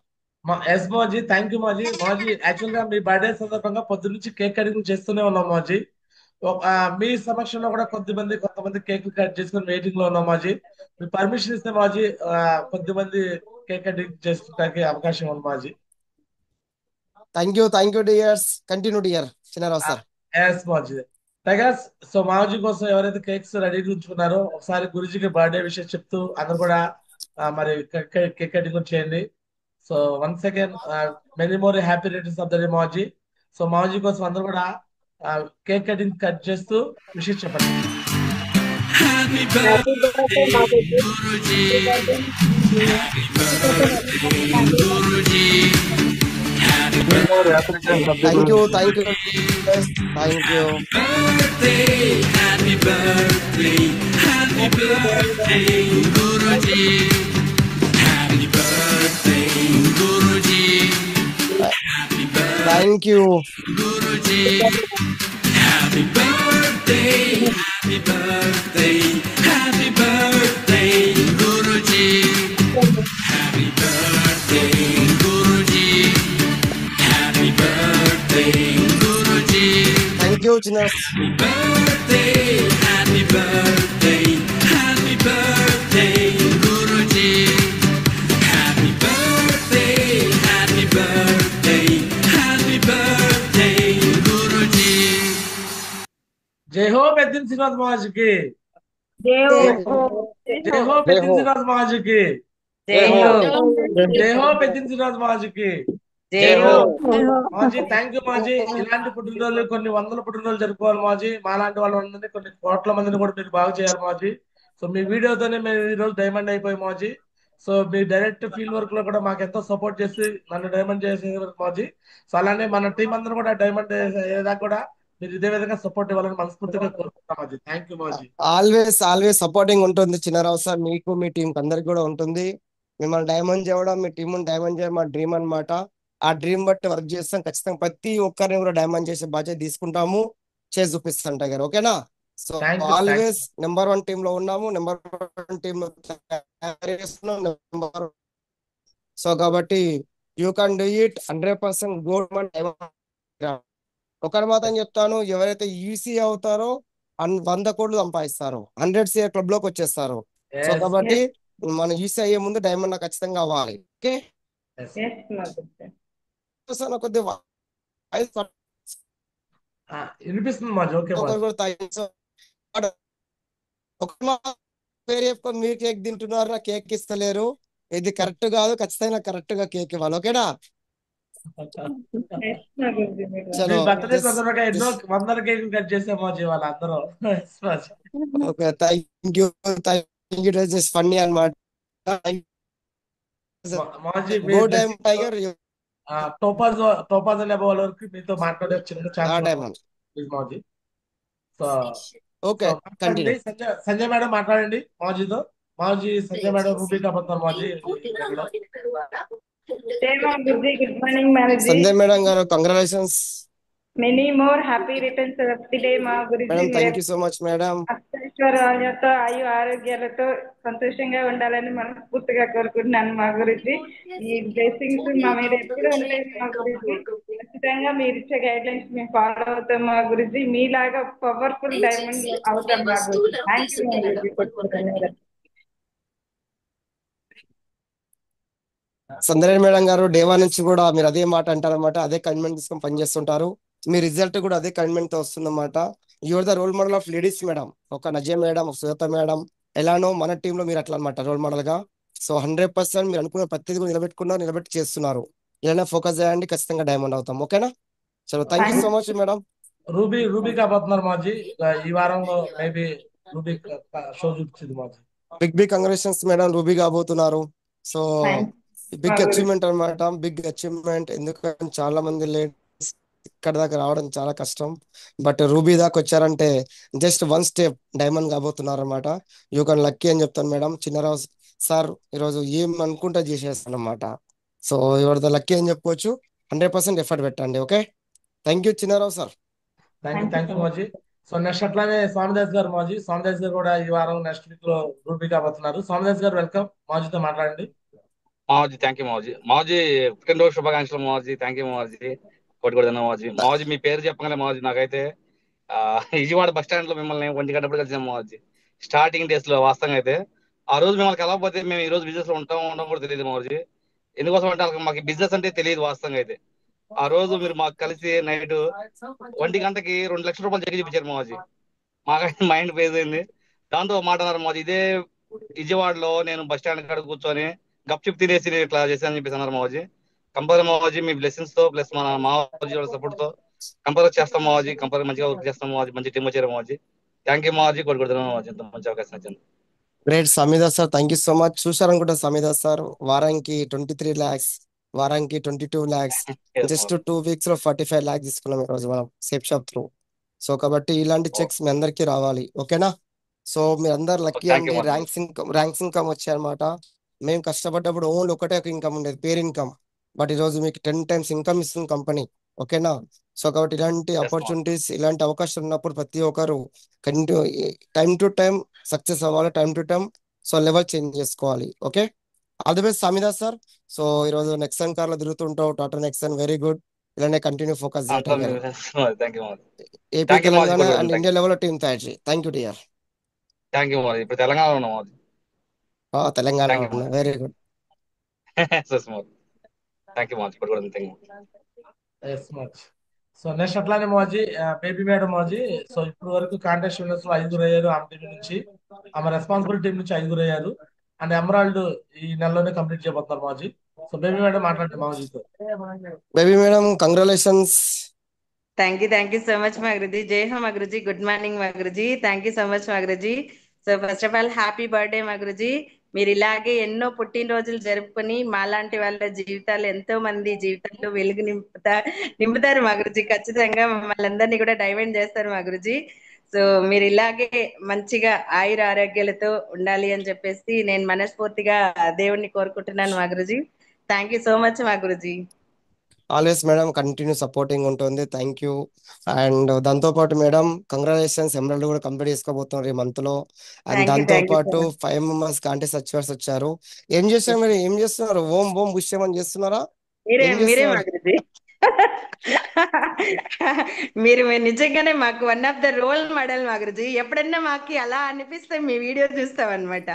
Speaker 1: Yes మాజీ, థ్యాంక్ యూ మాజీ. మాజీ యాక్చువల్ గా మీ బర్త్డే సందర్భంగా పొద్దు నుంచి కేక్ కటింగ్ చేస్తూనే ఉన్నాం మాజీ. మీ సమక్షంలో కూడా కొంతమంది కేక్ కట్ చేసుకుని వెయిటింగ్ లో ఉన్నాం మాజీ. మీ పర్మిషన్ ఇస్తే మాజీ కొద్దిమంది కేక్ కటింగ్ చేసుకోవడానికి అవకాశం ఉంది మాజీ.
Speaker 6: Thank you dears, continue dear Chinnarao sir.
Speaker 1: Yes మాజీ. టైగర్స్, సో మాజీ కోసం ఎవరైతే కేక్స్ రెడీ ఉంచుకున్నారో ఒకసారి గురుజీకి బర్త్డే విషయం చెప్తూ అందరు కూడా మరి కేక్ కటింగ్ చేయండి. So once again many more happy returns of the day మాజీ. సో మాజీ కోసం అందరూ కూడా కేక్ కటింగ్ కట్ చేస్తూ విషయం చెప్పండి.
Speaker 9: Happy birthday, Guruji. Happy birthday, Guruji. Happy birthday,
Speaker 6: thank you
Speaker 9: birthday, happy birthday, happy birthday, Guruji. Happy birthday, Guruji. Happy birthday,
Speaker 6: thank you.
Speaker 9: Guruji. Happy birthday, happy birthday, happy birthday, Guruji. Happy birthday, Guruji. Happy birthday, Guruji.
Speaker 6: Thank you Chinnarao.
Speaker 9: Happy birthday, happy birthday, happy birthday, Guruji. Happy birthday, happy birthday, happy birthday, Guruji.
Speaker 1: జై హో పెద్దిన్ శ్రీనివాస్ మహారాజుకి,
Speaker 2: జై హో.
Speaker 1: జై హో పెద్దిన్ శ్రీనివాస్ మహారాజుకి,
Speaker 3: జై హో.
Speaker 1: జై హో పెద్దిన్ శ్రీనివాస్ మహారాజుకి.
Speaker 3: జై హో.
Speaker 1: మాజీ థ్యాంక్ యూ మాజీ. ఇలాంటి పుట్టినరోజులు కొన్ని వందల పుట్టినరోజులు జరుపుకోవాలి మాజీ. మాలాంటి వాళ్ళందరినీ కొన్ని కోట్ల మందిని కూడా మీరు బాగా చేయాలి మాజీ. సో మీ వీడియోతోనే మేము ఈ రోజు డైమండ్ అయిపోయి మాజీ. సో మీ డైరెక్ట్ ఫీల్డ్ వర్క్ లో కూడా మాకు ఎంతో సపోర్ట్ చేసి నన్ను డైమండ్ చేసేది మాజీ. సో అలానే మన టీం అందరూ కూడా డైమండ్ అయ్యేదాకా కూడా మీరు ఇదే విధంగా సపోర్ట్ ఇవ్వాలని మనస్ఫూర్తిగా కోరుకుంటున్నాం మాజీ. థ్యాంక్ యూ మాజీ.
Speaker 6: ఆల్వేస్ సపోర్టింగ్ ఉంటుంది చిన్నారావు సార్, మీకు మీ టీం అందరికి కూడా ఉంటుంది. మిమ్మల్ని డైమండ్ చేయడం, మీ టీం డైమండ్ చేయడం మా డ్రీమ్ అన్నమాట. ఆ డ్రీమ్ బట్టి వర్క్ చేస్తాం, ఖచ్చితంగా ప్రతి ఒక్కరిని కూడా డైమండ్ చేసే బాధ్యత తీసుకుంటాము, చేసి చూపిస్తాం టైగర్, ఓకేనా? So
Speaker 1: Thank you,
Speaker 6: always number 1 team లో ఉన్నాము, నెంబర్ 1 టీమ్ లో తయారు చేస్తున్నాం. సో కాబట్టి you can do it 100% gold medal. ఒకరి మాత్రం చెప్తాను, ఎవరైతే ఈసీ అవుతారో 100 కోట్లు సంపాదిస్తారు, 100 CA క్లబ్ లోకి వచ్చేస్తారు. So
Speaker 1: Yes.
Speaker 6: కాబట్టి మనం ఈసీ అయ్యే ముందు డైమండ్ ఖచ్చితంగా అవ్వాలి, ఓకే?
Speaker 1: Yes.
Speaker 6: కొద్దిగా
Speaker 1: వినిపిస్తుంది మాజీ. ఓకే
Speaker 6: ఒకరు
Speaker 1: మాజీ.
Speaker 6: కూడా పేరు చెప్పుకొని మీరు కేక్ తింటున్నారు, నా కేక్ ఇస్తలేరు, ఇది కరెక్ట్ కాదు, ఖచ్చితంగా కరెక్ట్ గా కేక్ ఇవ్వాలి, ఓకేనా? చలో
Speaker 1: మీ బర్త్డే సందర్భంగా ఎన్నో వందల కేకులు కట్ చేసాం మాజీ వాళ్ళందరూ.
Speaker 6: ఓకే, థ్యాంక్ యూ ఫన్నీ అనమాట.
Speaker 1: మాజీ
Speaker 6: గో టైం టైగర్
Speaker 1: టోపాజ్ అనే వాళ్ళ వరకు మీతో మాట్లాడే చిన్న ఛాన్స్
Speaker 6: డైమండ్.
Speaker 1: మాజీ. సో
Speaker 6: ఓకే,
Speaker 1: మాట్లాడండి. సంజయ్ మేడం మాట్లాడండి మాజీతో. మాజీ సంజయ్ మేడం రూబీ కాబోతున్నారు మాజీ.
Speaker 2: గుడ్ మార్నింగ్ మారుజీ.
Speaker 6: సంజయ్ మేడం గారు congratulations.
Speaker 2: Many more happy returns of the day మా Guruji.
Speaker 6: Madam thank you so much madam.
Speaker 2: అష్టైశ్వర్యాలతో ఆయు ఆరోగ్యాలతో సంతోషంగా ఉండాలని మనస్ఫూర్తిగా కోరుకుంటున్నాను మా గురుజీ. ఈ బ్లెస్సింగ్స్ మా మీద ఎప్పుడు ఉండలేదు మా గురుజీ. ఖచ్చితంగా మీరు ఇచ్చే గైడ్ లైన్స్ మేము ఫాలో అవుతాం మా గురుజీ. మీలాగా పవర్ఫుల్ డైమండ్ అవుతాం మా గురుజీ. థ్యాంక్ యూ మా గురుజీ.
Speaker 6: సందరేణి మేడం గారు డే 1 నుంచి కూడా మీరు అదే మాట అంటారన్నమాట, అదే కమిట్మెంట్ తీసుకొని పనిచేస్తుంటారు. మీ రిజల్ట్ కూడా అదే కమిట్మెంట్ తో వస్తుందన్నమాట. Your the role model of ladies madam. ఒక నజయ మేడం, ఒక సుజాత మేడం, ఎలానో మన టీంలో మీరు అట్లా అనమాట రోల్ మోడల్ గా. సో 100% మీరు అనుకున్న ప్రతిదీ కూడా నిలబెట్టి చేస్తున్నారు. ఇలానే ఫోకస్ చేయండి, ఖచ్చితంగా డైమండ్ అవుతాం, ఓకేనా? చలో thank you so much madam.
Speaker 1: Ruby కాబోతున్నారు మాజీ. ఈ వారంలో మేబీ రూబీ షో చూపించింది మాజీ.
Speaker 6: బిగ్ కంగ్రాచులేషన్స్ మేడం, రూబీ కాబోతున్నారు. సో బిగ్ అచీవ్మెంట్ అనమాట, బిగ్ అచీవ్మెంట్. ఎందుకంటే చాలా మంది లేడీస్ ఇక్కడ దాకా రావడం చాలా కష్టం, బట్ రూబీ దాకా వచ్చారంటే జస్ట్ 1 స్టెప్ డైమండ్ కాబోతున్నారు అనమాట. యూ కెన్ లక్కీ అని చెప్తాను మేడం. చిన్నారావు సార్ ఈరోజు ఏం అనుకుంటా చేసేస్తాను అనమాట. సో యువర్ ద లక్కీ అని చెప్పుకోవచ్చు. 100% ఎఫర్ట్ పెట్టండి. Okay, thank you Chinnarao sir.
Speaker 1: Thank you మోజీ. సో నెక్స్ట్ అట్లానే స్వామిదాస్ గారు మోజీ. స్వామిదాస్ గారు కూడా ఈ వారం నెక్స్ట్ వీక్ లో రూబీ కాబోతున్నారు. స్వామిదాస్ గారు వెల్కమ్, మోజీతో మాట్లాడండి.
Speaker 8: మావజీ థ్యాంక్ యూ మావజీ. మావజీ పుట్టినరోజు శుభాకాంక్షలు మావజీ. థ్యాంక్ యూ మావజీ. కొట్టి కొడుతున్నా మావజీ. మావజీ మీ పేరు చెప్పగానే మావజీ నాకైతే విజయవాడ బస్ స్టాండ్ లో మిమ్మల్ని 1 గంటప్పుడు కలిసాం మావజీ. స్టార్టింగ్ డేస్ లో వాస్తవంగా అయితే ఆ రోజు మిమ్మల్ని కలవకపోతే మేము ఈ రోజు బిజినెస్ లో ఉండడం కూడా తెలియదు మావజీ. ఎందుకోసం అంటే మాకు బిజినెస్ అంటే తెలియదు వాస్తవంగా అయితే. ఆ రోజు మీరు మాకు కలిసి నైట్ 1 గంటకి 2 లక్షల రూపాయలు చెక్ చూపించారు మావజీ. మాకైతే మైండ్ పేజ్ అయింది. దాంతో మాట అన్నారు మావజీ, ఇదే విజయవాడలో నేను బస్ స్టాండ్ కాడ కూర్చొని గప్చిప్ తినేసి నేను ఇట్లా చేశానని చెప్పేసి అన్నారు మావజీ. కంపల్సరీ మావజీ మీ బ్లెస్సింగ్స్ తో ప్లస్ మన మావజీ వాళ్ళ సపోర్ట్ తో కంపల్సరీ చేస్తాం మావజీ. కంపల్సరీ మంచిగా వర్క్ చేస్తాం మావజీ. మంచి టీం వచ్చారు మావజీ. థ్యాంక్ యూ మావజీ. కొట్టి కొడుతున్నాం మావజీ. ఇంత మంచి అవకాశం వచ్చింది.
Speaker 6: Great Swamidas sir, thank you so much. చూసారనుకుంటా స్వామిదాస్ సార్, వారానికి 23 lakhs, వారానికి 22 lakhs, జస్ట్ 2 weeks లో 45 lakhs తీసుకున్నాం ఈ రోజు మనం సేఫ్ షాప్ త్రూ. సో కాబట్టి ఇలాంటి చెక్స్ మీ అందరికీ రావాలి. ఓకేనా? సో మీరు అందరు లక్కీ
Speaker 8: థ్యాంక్ యూ
Speaker 6: అండి.
Speaker 8: మావజీ.
Speaker 6: ర్యాంక్స్ ఇన్కమ్ వచ్చాయన్నమాట. మేము కష్టపడ్డప్పుడు ఓన్లీ ఒకటే ఒక ఇన్కమ్ ఉండేది, పేర్ ఇన్కమ్. బట్ ఈ రోజు మీకు 10 times ఇన్కమ్ ఇస్తుంది కంపెనీ. ఓకేనా? సో కాబట్టి ఇలాంటి
Speaker 8: Yes, మావజీ.
Speaker 6: ఆపర్చునిటీస్, ఇలాంటి అవకాశాలు ఉన్నప్పుడు ప్రతి ఒక్కరు టైం టు టైం సక్సెస్ అవ్వాలి, time to time so level change చేసుకోవాలి. Okay, all the best Swamidas sir. So ఈరోజు నెక్సన్ కార్ లో తిరుగుతుంటావు, టాటా నెక్సన్, వెరీ గుడ్. ఇలానే కంటిన్యూ ఫోకస్
Speaker 8: అంతా
Speaker 6: చేయటం.
Speaker 8: థ్యాంక్ యూ మావజీ.
Speaker 6: ఏపీ,
Speaker 8: థ్యాంక్ యూ మావజీ.
Speaker 6: తెలంగాణ
Speaker 8: కొట్టి
Speaker 6: అండ్
Speaker 8: కొడుతున్నాం.
Speaker 6: ఇండియా లెవెల్లో టీం తయారు చేయి. Thank you dear.
Speaker 8: Thank you మావజీ. ఇప్పుడు తెలంగాణలో ఉన్నాం మావజీ.
Speaker 6: తెలంగాణ
Speaker 8: థ్యాంక్ యూ మావజీ.
Speaker 6: Very good.
Speaker 8: థ్యాంక్ యూ మావజీ. కొట్టి కొడుతున్నాం. Thank you.
Speaker 1: Yes much. So next అట్లానే మోజీ, బేబీ మేడం మోజీ. సో ఇప్పుడు వరకు కాంటెస్ట్ విన్నర్స్ లో 5 అయ్యారు ఆమె టీం నుంచి. ఆమె రెస్పాన్సిబుల్ టీం నుంచి 5 అయ్యారు. అండ్ ఎమరాల్డ్ ఈ నెలలోనే కంప్లీట్ చేయబోతున్నారు మోజీ. సో బేబీ మేడం మాట్లాడండి మోజీతో.
Speaker 6: Baby madam congratulations.
Speaker 3: Thank you so much మా గురుజీ. జై హో మా గురుజీ. గుడ్ మార్నింగ్ మా Guruji. Thank you so much మా Guruji. So first of all happy birthday మా గురుజీ. మీరు ఇలాగే ఎన్నో పుట్టినరోజులు జరుపుకొని మాలాంటి వాళ్ళ జీవితాలు, ఎంతో మంది జీవితాల్లో వెలుగు నింపుతారు మా గురుజీ. ఖచ్చితంగా మమ్మల్ని అందరినీ కూడా డైవర్ట్ చేస్తారు మా గురుజీ. సో మీరు ఇలాగే మంచిగా ఆయుర ఆరోగ్యాలతో ఉండాలి అని చెప్పేసి నేను మనస్ఫూర్తిగా దేవుణ్ణి కోరుకుంటున్నాను మా Guruji. Thank you so much మా Guruji.
Speaker 6: Always madam continue supporting ఉంటుంది. Thank you. అండ్ దాంతో పాటు మేడం కంగ్రాచులేషన్స్, ఎమరాల్డ్ కూడా కంప్లీట్ చేసుకోబోతున్నారు ఈ మంత్ లో. అండ్ దాంతో
Speaker 3: థ్యాంక్ యూ సో
Speaker 6: పాటు
Speaker 3: మచ్.
Speaker 6: 5 members కాంటెస్ట్ అచీవర్స్ వచ్చారు. ఏం చేశారు మీరు? ఏం చేస్తున్నారు? ఓం ఓం బుష్యమని చేస్తున్నారా?
Speaker 3: మీరే
Speaker 6: ఏం
Speaker 3: మీరే
Speaker 6: చేస్తున్నారు?
Speaker 3: మా గురుజీ. మీరు నిజంగానే మాకు one of the role model మా గురుజీ. ఎప్పుడన్నా మాకు అలా అనిపిస్తే మీ వీడియో చూస్తాం అనమాట.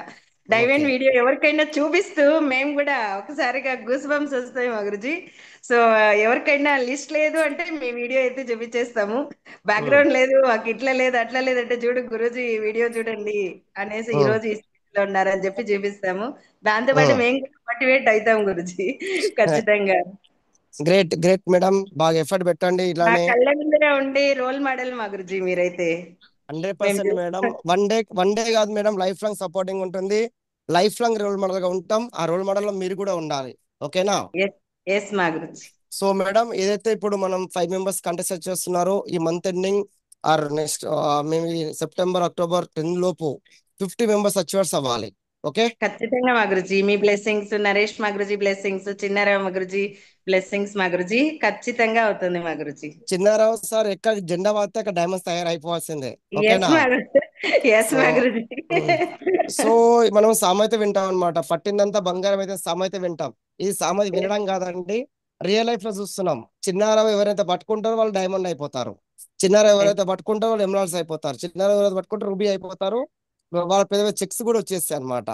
Speaker 3: డైవెన్
Speaker 6: ఓకే,
Speaker 3: వీడియో ఎవరికైనా చూపిస్తూ మేము కూడా ఒకసారిగా గూస్ బంప్స్ వస్తాయి మా గురుజీ. సో ఎవరికైనా లిస్ట్ లేదు అంటే మీ వీడియో అయితే చూపించేస్తాము. బ్యాక్గ్రౌండ్ లేదు, మాకు ఇట్లా లేదు అట్లా లేదు అంటే చూడు గురూజీ వీడియో చూడండి అనేసి ఈ రోజు ఈ స్థితిలో ఉన్నారని చెప్పి చూపిస్తాము. దాంతో పాటు మేము కూడా మోటివేట్ అవుతాం గురుజీ. ఖచ్చితంగా
Speaker 6: గ్రేట్ గ్రేట్ మేడం, బాగా ఎఫర్ట్ పెట్టండి.
Speaker 3: మా
Speaker 6: ఇలానే
Speaker 3: కళ్ళ ముందర ఉండే రోల్ మోడల్ మా గురుజీ మీరైతే.
Speaker 6: 100% మేడం. వన్ డే కాదు మేడం, లైఫ్ లాంగ్ సపోర్టింగ్ ఉంటుంది. లైఫ్ లాంగ్ రోల్ మోడల్ గా ఉంటాం. ఆ రోల్ మోడల్ లో మీరు కూడా ఉండాలి. ఓకేనా?
Speaker 3: ఎస్ మా గురుజీ.
Speaker 6: సో మేడం, ఏదైతే ఇప్పుడు మనం 5 members కంటెస్ట్ చేస్తున్నారో ఈ మంత్ ఎండింగ్ ఆర్ నెక్స్ట్ మేము సెప్టెంబర్ అక్టోబర్ 10 లోపు 50 members అచీవర్స్ అవ్వాలి. ఓకే,
Speaker 3: ఖచ్చితంగా మా గురుజీ. మీ బ్లెస్సింగ్స్, నరేష్ మా గురుజీ బ్లెస్సింగ్స్, చిన్నారావు మా గురుజీ బ్లెస్సింగ్స్ మా గురుజీ. ఖచ్చితంగా అవుతుంది మా గురుజీ.
Speaker 6: చిన్నారావు సార్ ఎక్కడ జెండా వాడితే అక్కడ డైమండ్స్ తయారైపోవాల్సిందే.
Speaker 3: ఎస్
Speaker 6: ఓకేనా?
Speaker 3: మా గురుజీ. ఎస్ మా గురుజీ.
Speaker 6: సో మనం సామెత వింటాం అనమాట, పట్టిందంతా బంగారం అయితే సామెత వింటాం. ఈ సామెత వినడం కాదండి, రియల్ లైఫ్ లో చూస్తున్నాం. చిన్నారావు ఎవరైతే పట్టుకుంటారో వాళ్ళు డైమండ్ అయిపోతారు. చిన్నారావు ఎవరైతే పట్టుకుంటారో వాళ్ళు ఎమరాల్డ్స్ అయిపోతారు. చిన్నారావు ఎవరైతే పట్టుకుంటారో రూబీ అయిపోతారు. వాళ్ళ పెద్ద చెక్స్ కూడా వచ్చేస్తాయి అనమాట.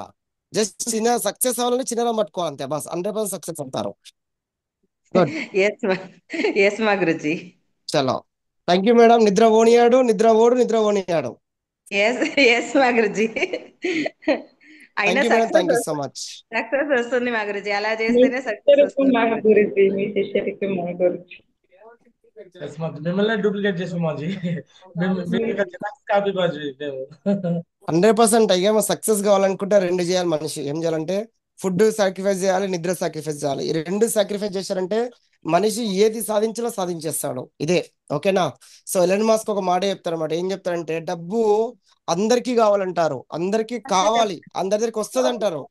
Speaker 6: జస్ట్ చిన్న సక్సెస్ అవ్వాలని చిన్నారావు పట్టుకోవాలి అంతే, బస్ 100% సక్సెస్ అవుతారు. గుడ్,
Speaker 3: ఎస్ మా గురుజీ.
Speaker 6: చలో థ్యాంక్ యూ మేడం. నిద్ర ఓనియాడు, నిద్ర ఓనియాడు.
Speaker 3: ఎస్ మా గురుజీ. అయినా
Speaker 6: thank you madam, thank you so
Speaker 3: success
Speaker 6: much.
Speaker 3: వస్తుంది మా గురుజీ. అలా
Speaker 2: మీ
Speaker 3: చేస్తేనే సక్సెస్
Speaker 2: శిష్యులకు
Speaker 3: వస్తుంది
Speaker 2: మా
Speaker 3: మా గురుజీ.
Speaker 2: గురుజీ, మీ శిష్యులకు మా గురుజీ.
Speaker 1: Yes much. మిమ్మల్ని డూప్లికేట్ చేసాం మోజీ. మేము ఇక జిరాక్స్ కాపీ మోజీ మేము.
Speaker 6: 100% అయ్యేమో సక్సెస్ కావాలనుకుంటే 2 చేయాలి మనిషి. ఏం చేయాలంటే ఫుడ్ సాక్రిఫైస్ చేయాలి, నిద్ర సాక్రిఫైస్ చేయాలి. ఈ 2 సాక్రిఫైస్ చేశారంటే మనిషి ఏది సాధించాలో సాధించేస్తాడు. ఇదే ఓకేనా? సో ఎలన్ మాస్క్ ఒక మాట చెప్తారన్నమాట. ఏం చెప్తారంటే డబ్బు అందరికీ కావాలంటారు, అందరికీ కావాలి, అందరి దగ్గరికి వస్తుంది అంటారు.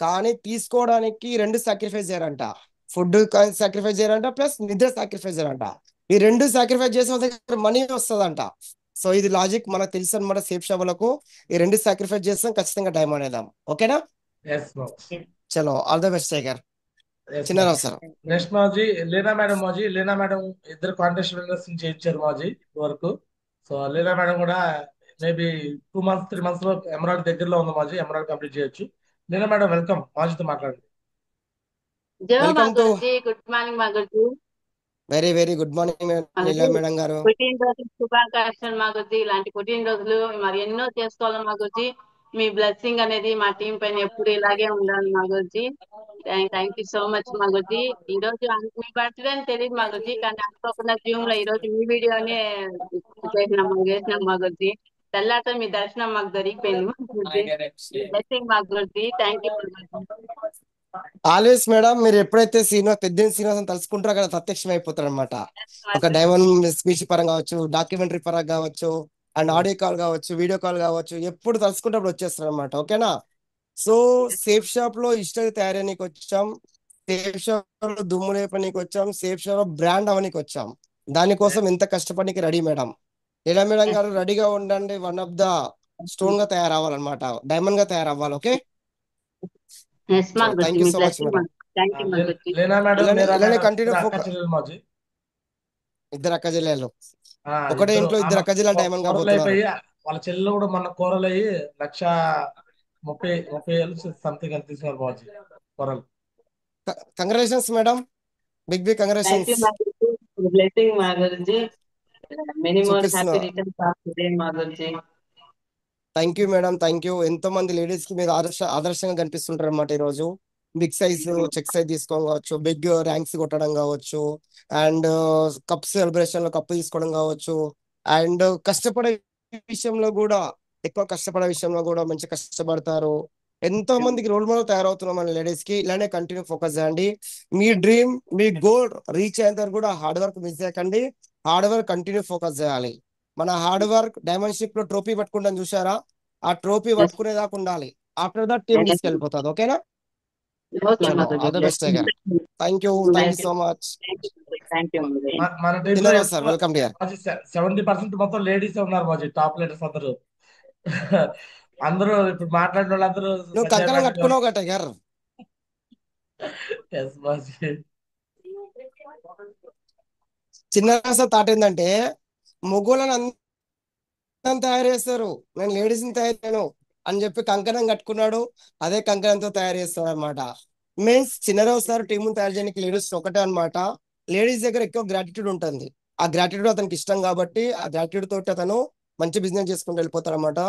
Speaker 6: కానీ తీసుకోవడానికి 2 సాక్రిఫైస్ చేయాలంట. ఫుడ్ సాక్రిఫైస్ చేయాలంట, ప్లస్ నిద్ర సాక్రిఫైస్ చేయాలంట. ఈ రెండు సాక్రిఫైస్ చేసిన వాళ్ళ దగ్గర మనీ వస్తుందంట. సో ఇది లాజిక్ మనకు తెలుసు అనమాట. సేఫ్ షాపులకు ఈ రెండు సాక్రిఫైస్ చేస్తాం, ఖచ్చితంగా డైమండ్ వేద్దాం. ఓకేనా?
Speaker 1: ఎస్ మౌజీ.
Speaker 6: చలో, all the best tiger.
Speaker 1: Yes
Speaker 6: చిన్న
Speaker 1: మౌజీ.
Speaker 6: సార్.
Speaker 1: నెక్స్ట్ మౌజీ లీనా మేడం. మౌజీ లీనా మేడం ఇద్దరు కాంటెస్ట్ విన్నర్స్ నుంచి ఇచ్చారు మౌజీ వరకు. సో లీనా మేడం కూడా మేబీ 2 months 3 months లో ఎమరాల్డ్ దగ్గరలో ఉంది మౌజీ, ఎమరాల్డ్ కంప్లీట్ చేయొచ్చు. లీనా మేడం వెల్కమ్, మౌజీతో మాట్లాడండి.
Speaker 4: జో మా
Speaker 6: welcome to
Speaker 4: Guruji, good morning మా Guruji.
Speaker 6: Very very good morning Leela madam గారు.
Speaker 4: పుట్టినరోజు శుభాకాంక్షలు మా గురుజీ. ఇలాంటి పుట్టినరోజులు మరి ఎన్నో చేసుకోవాలి మా గురుజీ. మీ బ్లెస్సింగ్ అనేది మా టీం పైన ఎప్పుడు ఇలాగే ఉండాలి మా Guruji. Thank you so much మా గురుజీ. ఈ రోజు మీ బర్త్డే అని తెలియదు మా గురుజీ, కానీ అనుకోకుండా జూమ్ లో ఈ రోజు మీ వీడియోనే చేసినాం మా గురుజీ. తెల్లారితో మీ దర్శనం మాకు దొరికిపోయింది మా గురుజీ. బ్లెస్సింగ్ మా గురుజీ. థ్యాంక్ యూ మా గురుజీ.
Speaker 6: ఆల్వేస్ మేడం, మీరు ఎప్పుడైతే పెద్ద శ్రీనివాసం తలుసుకుంటారో అక్కడ ప్రత్యక్షం అయిపోతారు అనమాట. ఒక డైమండ్ స్పీచ్ పరంగా కావచ్చు, డాక్యుమెంటరీ పరంగా కావచ్చు, అండ్ ఆడియో కాల్ కావచ్చు, వీడియో కాల్ కావచ్చు, ఎప్పుడు తలుసుకుంటే అప్పుడు వచ్చేస్తారు అనమాట. ఓకేనా? సో సేఫ్ షాప్ లో ఇష్టం తయారనీకి వచ్చాం, సేఫ్ షాప్ లో దుమ్ము లేపనీకి వచ్చాం, సేఫ్ షాప్ లో బ్రాండ్ అవనీకి వచ్చాం. దానికోసం ఎంత కష్టపడికి రెడీ మేడం. లీలా మేడం గారు రెడీగా ఉండండి. వన్ ఆఫ్ ద స్టోన్ గా తయారవ్వాలన్నమాట, డైమండ్ గా తయారవ్వాలి. ఓకే,
Speaker 4: ఎస్ మా Guruji.
Speaker 6: Thank you
Speaker 4: me
Speaker 6: so much
Speaker 4: blessing
Speaker 6: madam.
Speaker 4: Thank you మా గురుజీ.
Speaker 1: లీనా మేడం
Speaker 6: ఇలానే కంటిన్యూ
Speaker 1: ఇద్దరు అక్క
Speaker 6: ఫోకస్.
Speaker 1: చెల్లెలు మౌజీ.
Speaker 6: ఇద్దరు అక్క చెల్లెలు, ఒకటే
Speaker 1: ఇద్దరు
Speaker 6: ఇంట్లో ఇద్దరు అక్క చెల్లెలు డైమండ్
Speaker 1: కోరలు
Speaker 6: కాబోతున్నారు.
Speaker 1: అయిపోయి వాళ్ళ చెల్లెలు కూడా మొన్న కోరలు అయ్యి 1,30,000 సంథింగ్ అని తీసుకున్నారు మౌజీ కోరలు.
Speaker 6: Congratulations madam, big
Speaker 4: thank
Speaker 6: congratulations.
Speaker 4: You మా గురుజీ. బ్లెస్సింగ్ మా గురుజీ. మెనీ మోర్
Speaker 6: చూపిస్తున్నా.
Speaker 4: Happy returns of the day మా Guruji.
Speaker 6: Thank you madam, thank you. ఎంతో మంది లేడీస్ కి మీరు ఆదర్శంగా కనిపిస్తుంటారు అనమాట. ఈ రోజు బిగ్ సైజ్ చెక్ సైజ్ తీసుకోవడం కావచ్చు, బిగ్ ర్యాంక్స్ కొట్టడం కావచ్చు, అండ్ కప్ సెలబ్రేషన్ లో కప్పు తీసుకోవడం కావచ్చు, అండ్ కష్టపడే విషయంలో కూడా, ఎక్కువ కష్టపడే విషయంలో కూడా మంచి కష్టపడతారు. ఎంతో మందికి రోల్ మోడల్ తయారవుతున్నాం మన లేడీస్ కి. ఇలానే కంటిన్యూ ఫోకస్ చేయండి. మీ డ్రీమ్, మీ గోల్ రీచ్ అయ్యేంత వరకు కూడా హార్డ్ వర్క్ మిస్ చేయకండి. హార్డ్ వర్క్ కంటిన్యూ ఫోకస్ చేయాలి. మన హార్డ్ వర్క్ డైమండ్ షిప్ లో ట్రోఫీ పట్టుకుంటాం చూసారా, ఆ ట్రోఫీ పట్టుకునేదాకా ఉండాలి. ఆఫ్టర్ దట్ టీం తీసుకెళ్ళిపోతుంది. ఓకేనా?
Speaker 4: ఓకే మా
Speaker 6: చలో,
Speaker 4: guruji.
Speaker 6: All the best tiger. Thank you so much.
Speaker 4: Thank you మా గురుజీ.
Speaker 1: మన టీంలో
Speaker 6: ధన్యవాదాలు సార్, వెల్కమ్ డియర్.
Speaker 1: 70% మొత్తం లేడీస్ ఉన్నారు మాజీ, టాప్ లీడర్స్ అందరూ. అందరూ ఇప్పుడు మాట్లాడిన వాళ్ళందరూ
Speaker 6: నువ్వు కంకణం కట్టుకున్నావు కదా టైగర్.
Speaker 1: ఎస్ మాజీ.
Speaker 6: చిన్న థాట్ ఏంటంటే, మొగోళ్ళని అందరం తయారు చేస్తారు, నేను లేడీస్ ని తయారు చేయను అని చెప్పి కంకణం కట్టుకున్నాడు. అదే కంకణంతో తయారు చేస్తాడు అనమాట. మీన్స్ చిన్నరావు సార్ టీం తయారు చేయడానికి లేడీస్ ఒకటే అనమాట. లేడీస్ దగ్గర ఎక్కువ గ్రాటిట్యూడ్ ఉంటుంది. ఆ గ్రాటిట్యూడ్ అతనికి ఇష్టం కాబట్టి ఆ గ్రాటిట్యూడ్ తోటి అతను మంచి బిజినెస్ చేసుకుంటూ వెళ్ళిపోతాడు అనమాట.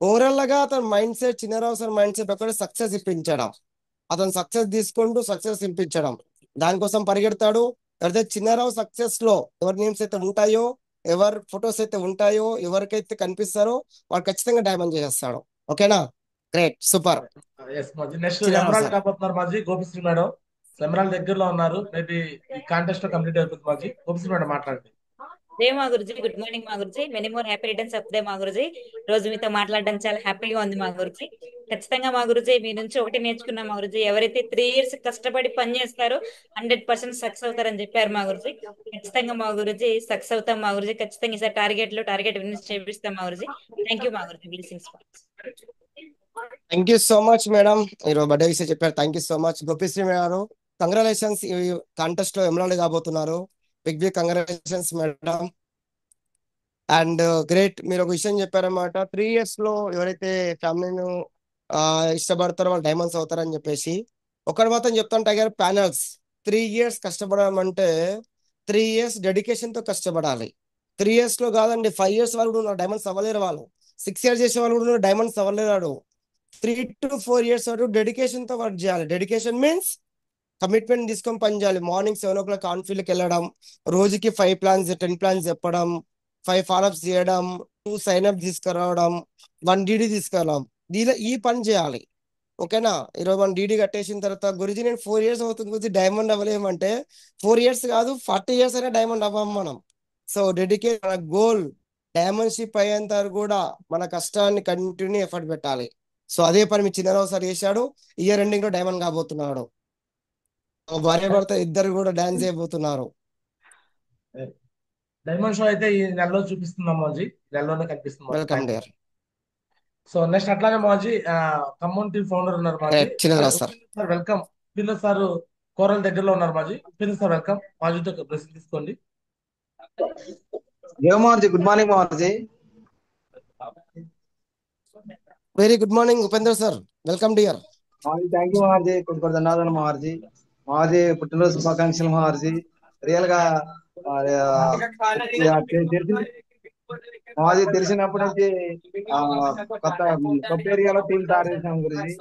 Speaker 6: ఓవరాల్ గా అతని mind set, Chinnarao sir mind set ఒకటి సక్సెస్ ఇప్పించడం. అతను సక్సెస్ తీసుకుంటూ సక్సెస్ ఇప్పించడం, దానికోసం పరిగెడతాడు. అయితే చిన్నరావు సక్సెస్ లో ఎవరి నేమ్స్ అయితే ఉంటాయో, ఎవరి ఫొటోస్ అయితే ఉంటాయో, ఎవరికైతే కనిపిస్తారో వాడు ఖచ్చితంగా డైమండ్ చేసేస్తాడు. ఓకేనా? Great, super.
Speaker 1: ఎస్ మాజీ. నెక్స్ట్ ఎమరాల్డ్ కాబోతున్నారు మాజీ, గోపిశ్రీ మేడం. ఎమరాల్డ్ దగ్గరలో ఉన్నారు. మేబీ ఈ కాంటెస్ట్ లో కంప్లీట్ అయిపోతుంది మాజీ. గోపిశ్రీ మేడం మాట్లాడండి.
Speaker 5: దే మా గురుజీ, గుడ్ మార్నింగ్ మా guruji. Many more happy returns of they మా గురుజీ. రోజు మీతో మాట్లాడడం చాలా హ్యాపీగా ఉంది మా గురుజీ. ఖచ్చితంగా మా గురుజీ మీ నుంచి ఒకటి నేర్చుకున్నాం మా గురుజీ. ఎవరైతే 3 years కష్టపడి పని చేస్తారో 100% సక్సెస్ అవుతారని చెప్పారు మా గురుజీ. ఖచ్చితంగా మా గురుజీ సక్సెస్ అవుతాం మా గురుజీ. ఖచ్చితంగా ఈసారి టార్గెట్ విన్ చేపిస్తాం మా గురుజీ. థ్యాంక్ యూ మా guruji. Blessings.
Speaker 6: Thank you so much madam, ఈరోజు బర్త్డే విషయం చెప్పారు. Thank you so much Gopisri madam. Congratulations, ఈ కాంటెస్ట్ లో ఎమ్మెల్యే కాబోతున్నారు. Big congratulations madam. And great, మీరు ఒక విషయం చెప్పారన్నమాట. 3 years లో ఎవరైతే ఫ్యామిలీను ఇష్టపడతారో వాళ్ళు డైమండ్స్ అవుతారని చెప్పేసి. ఒకటి మాత్రం చెప్తాను టైగర్, ప్యానల్స్ 3 years కష్టపడడం అంటే 3 years డెడికేషన్ తో కష్టపడాలి. 3 years లో కాదండి, 5 years వాళ్ళు కూడా డైమండ్స్ అవ్వలేరు. వాళ్ళు 6 years చేసే వాళ్ళు కూడా డైమండ్స్ అవ్వలేరు. 3 to 4 years వరకు డెడికేషన్ తో వర్క్ చేయాలి. డెడికేషన్ మీన్స్ కమిట్మెంట్ తీసుకొని పని చేయాలి. మార్నింగ్ 7 o'clock ఆన్ ఫీల్డ్కి వెళ్ళడం, రోజుకి 5 plans 10 plans చెప్పడం, 5 ఫాలోఅప్స్ చేయడం, 2 సైన్అప్ తీసుకురావడం, 1 DD తీసుకురావడం, ఈ పని చేయాలి. ఓకేనా? ఈరోజు మనం DD కట్టేసిన తర్వాత గురుజీ నేను 4 years అవుతుంది గురించి డైమండ్ అవ్వలేమంటే 4 years కాదు 40 years అయినా డైమండ్ అవ్వం మనం. సో డెడికేట్, మన గోల్ డైమండ్ షిప్ అయ్యేంత వరకు కూడా మన కష్టాన్ని కంటిన్యూ ఎఫర్ట్ పెట్టాలి. సో అదే పని మీ చిన్నరావు సార్ చేశాడు. ఇయర్ ఎండింగ్ లో డైమండ్ కాబోతున్నాడు. భార్య భర్త ఇద్దరు కూడా డాన్స్ అయిపోతున్నారు.
Speaker 1: డైమండ్ షో అయితే ఈ నెలలో చూపిస్తున్నాం మాజీ, నెలలోనే కనిపిస్తుంది మాజీ.
Speaker 6: Welcome
Speaker 1: thank you.
Speaker 6: Dear.
Speaker 1: So next అట్లానే మాజీ కమ్యూనిటీ ఫౌండర్ ఉన్నారు మాజీ.
Speaker 6: చిన్నరా sir.
Speaker 1: Sir welcome. Upendra sir కోరల్ దగ్గరలో ఉన్నారు మాజీ. Upendra sir welcome. మాజీతో బ్లెస్సింగ్ తీసుకోండి.
Speaker 10: Mohanji, good morning Mohanji.
Speaker 6: Very good morning Upendra sir, welcome dear.
Speaker 10: Thank you Mohanji, కొన్ని ధన్యవాదాలు మోహన్జీ. మోహన్జీ పుట్టినరోజు శుభాకాంక్షలు మోహన్జీ. రియల్ గా మోహన్జీ తెలిసినప్పటి నుంచి కొత్త ఏరియాలో టీం తయారు చేసాం గురించి.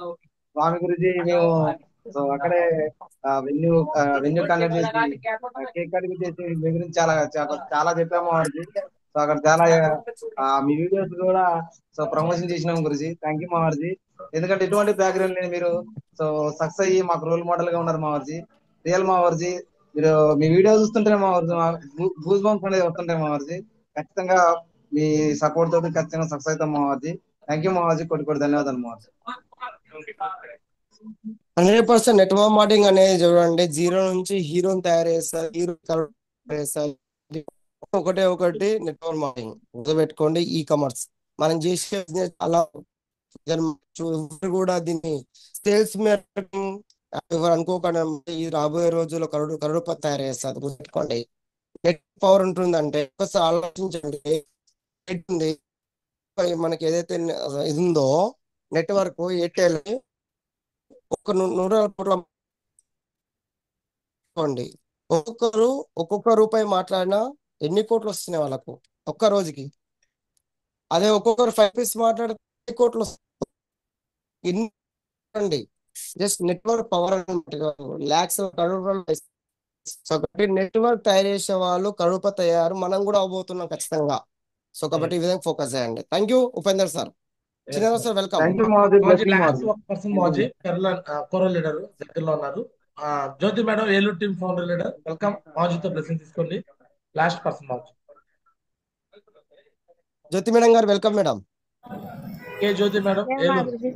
Speaker 10: స్వామి గురించి మేము అక్కడే వెన్యూ కండక్ట్ చేసి కేక్ కటింగ్ చేసి మీ గురించి చాలా చాలా చెప్పాము మోహన్జీ. సో అక్కడ చాలా మీ వీడియోస్ కూడా ప్రమోషన్ చేసినాం గురించి. Thank you Mohanji. ఎందుకంటే ఇటువంటి బ్యాక్గ్రౌండ్ లేని మీరు సో సక్సెస్ అయ్యి మాకు రోల్ మోడల్ గా ఉన్నారు మోహన్జీ. రియల్ మోహన్జీ, మీరు మీ వీడియో చూస్తుంటే మోహన్జీ గూస్ బంప్స్ అనేది వస్తుంటాయి మోహన్జీ. ఖచ్చితంగా మీ సపోర్ట్ తోటి ఖచ్చితంగా సక్సెస్ అవుతాం మోహన్జీ. థ్యాంక్ యూ మోహన్జీ, కొన్ని ధన్యవాదాలు మోహన్జీ.
Speaker 6: 100% నెట్వర్క్ మార్కెటింగ్ అనేది చూడండి, జీరో నుంచి హీరోని తయారు చేస్తారు, హీరో తయారు చేస్తారు. ఒకటి నెట్వర్క్ మార్కెటింగ్ గుర్తుపెట్టుకోండి. ఈ కామర్స్ మనం చేసే బిజినెస్ అలా కూడా దీన్ని సేల్స్ మార్కెటింగ్ ఎవరు అనుకోకుండా ఈ రాబోయే రోజుల్లో కరోడు తయారు చేస్తారు. గుర్తుపెట్టుకోండి. నెట్ పవర్ ఉంటుందంటే ఒకసారి ఆలోచించండి. మనకి ఏదైతే ఇది ఉందో నెట్వర్క్ ఎయిర్టెల్ ఒక 100 కోట్ల ఒక్కొక్క రూపాయి మాట్లాడినా ఎన్ని కోట్లు వస్తున్నాయి వాళ్ళకు ఒక్క రోజుకి. అదే ఒక్కొక్కరు 5 పీస్ మాట్లాడితే కోట్లు వస్తాయి. Just network power lakhs network తయారు చేసే వాళ్ళు కడుపు తయారు, మనం కూడా అవబోతున్నాం ఖచ్చితంగా. సో కాబట్టి ఈ విధంగా ఫోకస్ చేయండి. Thank you Upender sir. చిన్న సార్ వెల్కమ్.
Speaker 1: కోరల్ లీడర్ దగ్గరలో ఉన్నారు. Jyoti madam Eluru team founder leader welcome. మాజీతో బ్లెస్సింగ్ తీసుకోండి. లాస్ట్ పర్సన్ మాజీ.
Speaker 6: జ్యోతి మేడం గారు welcome madam.
Speaker 1: Jyoti madam Eluru.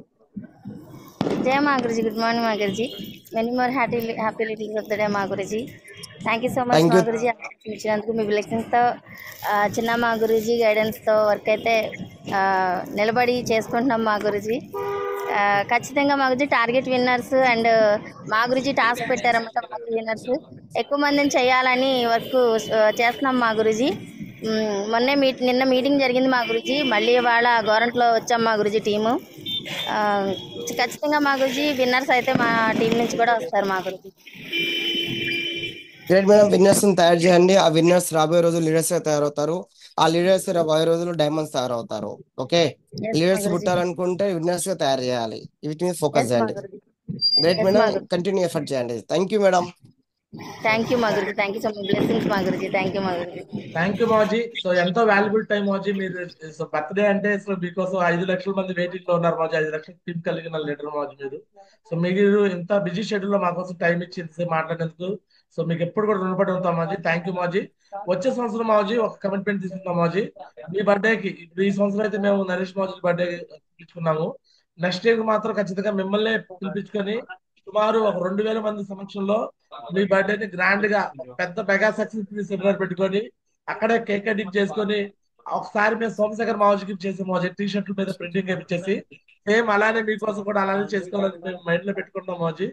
Speaker 11: జయ మా గురుజీ, గుడ్ మార్నింగ్ మా guruji. Many more happy release of the day మా Guruji. Thank you so much మా గురుజీ ఇచ్చినందుకు. మీ బ్లెస్సింగ్స్తో చిన్న మా గురుజీ గైడెన్స్తో వర్క్ అయితే నిలబడి చేసుకుంటున్నాం మా గురుజీ. ఖచ్చితంగా మా గురించి టార్గెట్ విన్నర్స్ అండ్ మా గురించి టాస్క్ పెట్టారన్నమాట. మా విన్నర్స్ ఎక్కువ మందిని చేయాలని వర్క్ చేస్తున్నాం మా గురుజీ. నిన్న మీటింగ్ జరిగింది మా గురుజీ. మళ్ళీ ఇవాళ గవర్నమెంట్లో వచ్చాం మా గురుజీ టీము. ఖచ్చితంగా మా గురుజీ విన్నర్స్ అయితే మా టీం నుంచి కూడా వస్తారు మా గురుజీ.
Speaker 6: Great madam. విన్నర్స్ తయారు చేయండి. ఆ విన్నర్స్ రాబోయే రోజులు లీడర్స్ గా తయారవుతారు. ఆ లీడర్స్ రాబోయే రోజులు డైమండ్స్ తయారవుతారు. ఓకే, లీడర్స్ పుట్టాలనుకుంటే విన్నర్స్ గా తయారు చేయాలి. వీటి మీద ఫోకస్ చేయండి. గ్రేట్ మేడం, కంటిన్యూ ఎఫర్ట్ చేయండి. Thank you madam.
Speaker 11: Thank you మా Guruji. Thank you so much. Blessings మా గురుజీ. థ్యాంక్ యూ మా గురుజీ.
Speaker 1: థ్యాంక్ యూ మాజీ. సో ఎంతో వాల్యుబుల్ టైం మాజీ. మీరు బర్త్డే అంటే సో మీకోసం 5 లక్షల మంది వెయిటింగ్ లో ఉన్నారు మాజీ. 5 లక్షల టీం కలిగిన లీడర్ మాజీ మీరు. సో మీరు ఇంత బిజీ షెడ్యూల్ లో మా కోసం టైం ఇచ్చి ఇంతసేపు మాట్లాడినందుకు సో మీకు ఎప్పుడు కూడా రుణపడి ఉంటాం మాజీ. థ్యాంక్ యూ మాజీ. వచ్చే సంవత్సరం మాజీ ఒక కమిట్మెంట్ తీసుకుంటాం మాజీ. మీ బర్త్డేకి ఇప్పుడు ఈ సంవత్సరం అయితే మేము నరేష్ మాజీ బర్త్డే పిలుచుకున్నాము. నెక్స్ట్ ఇయర్ మాత్రం ఖచ్చితంగా మిమ్మల్ని పిలిపించుకొని సుమారు ఒక 2000 మంది సమక్షంలో మీ బర్త్డేని గ్రాండ్ గా పెద్ద మెగా సక్సెస్ సెమినార్ పెట్టుకొని అక్కడే కేక్ కటింగ్ చేసుకొని ఒకసారి మేము సోమశేఖర్ మావజికి చేసి మావజీ టీ షర్ట్ల మీద ప్రింటింగ్ వేయించేసి సేమ్ అలానే మీకోసం కూడా అలానే చేసుకోవాలని మేము మైండ్ లో పెట్టుకుంటాం మావజీ.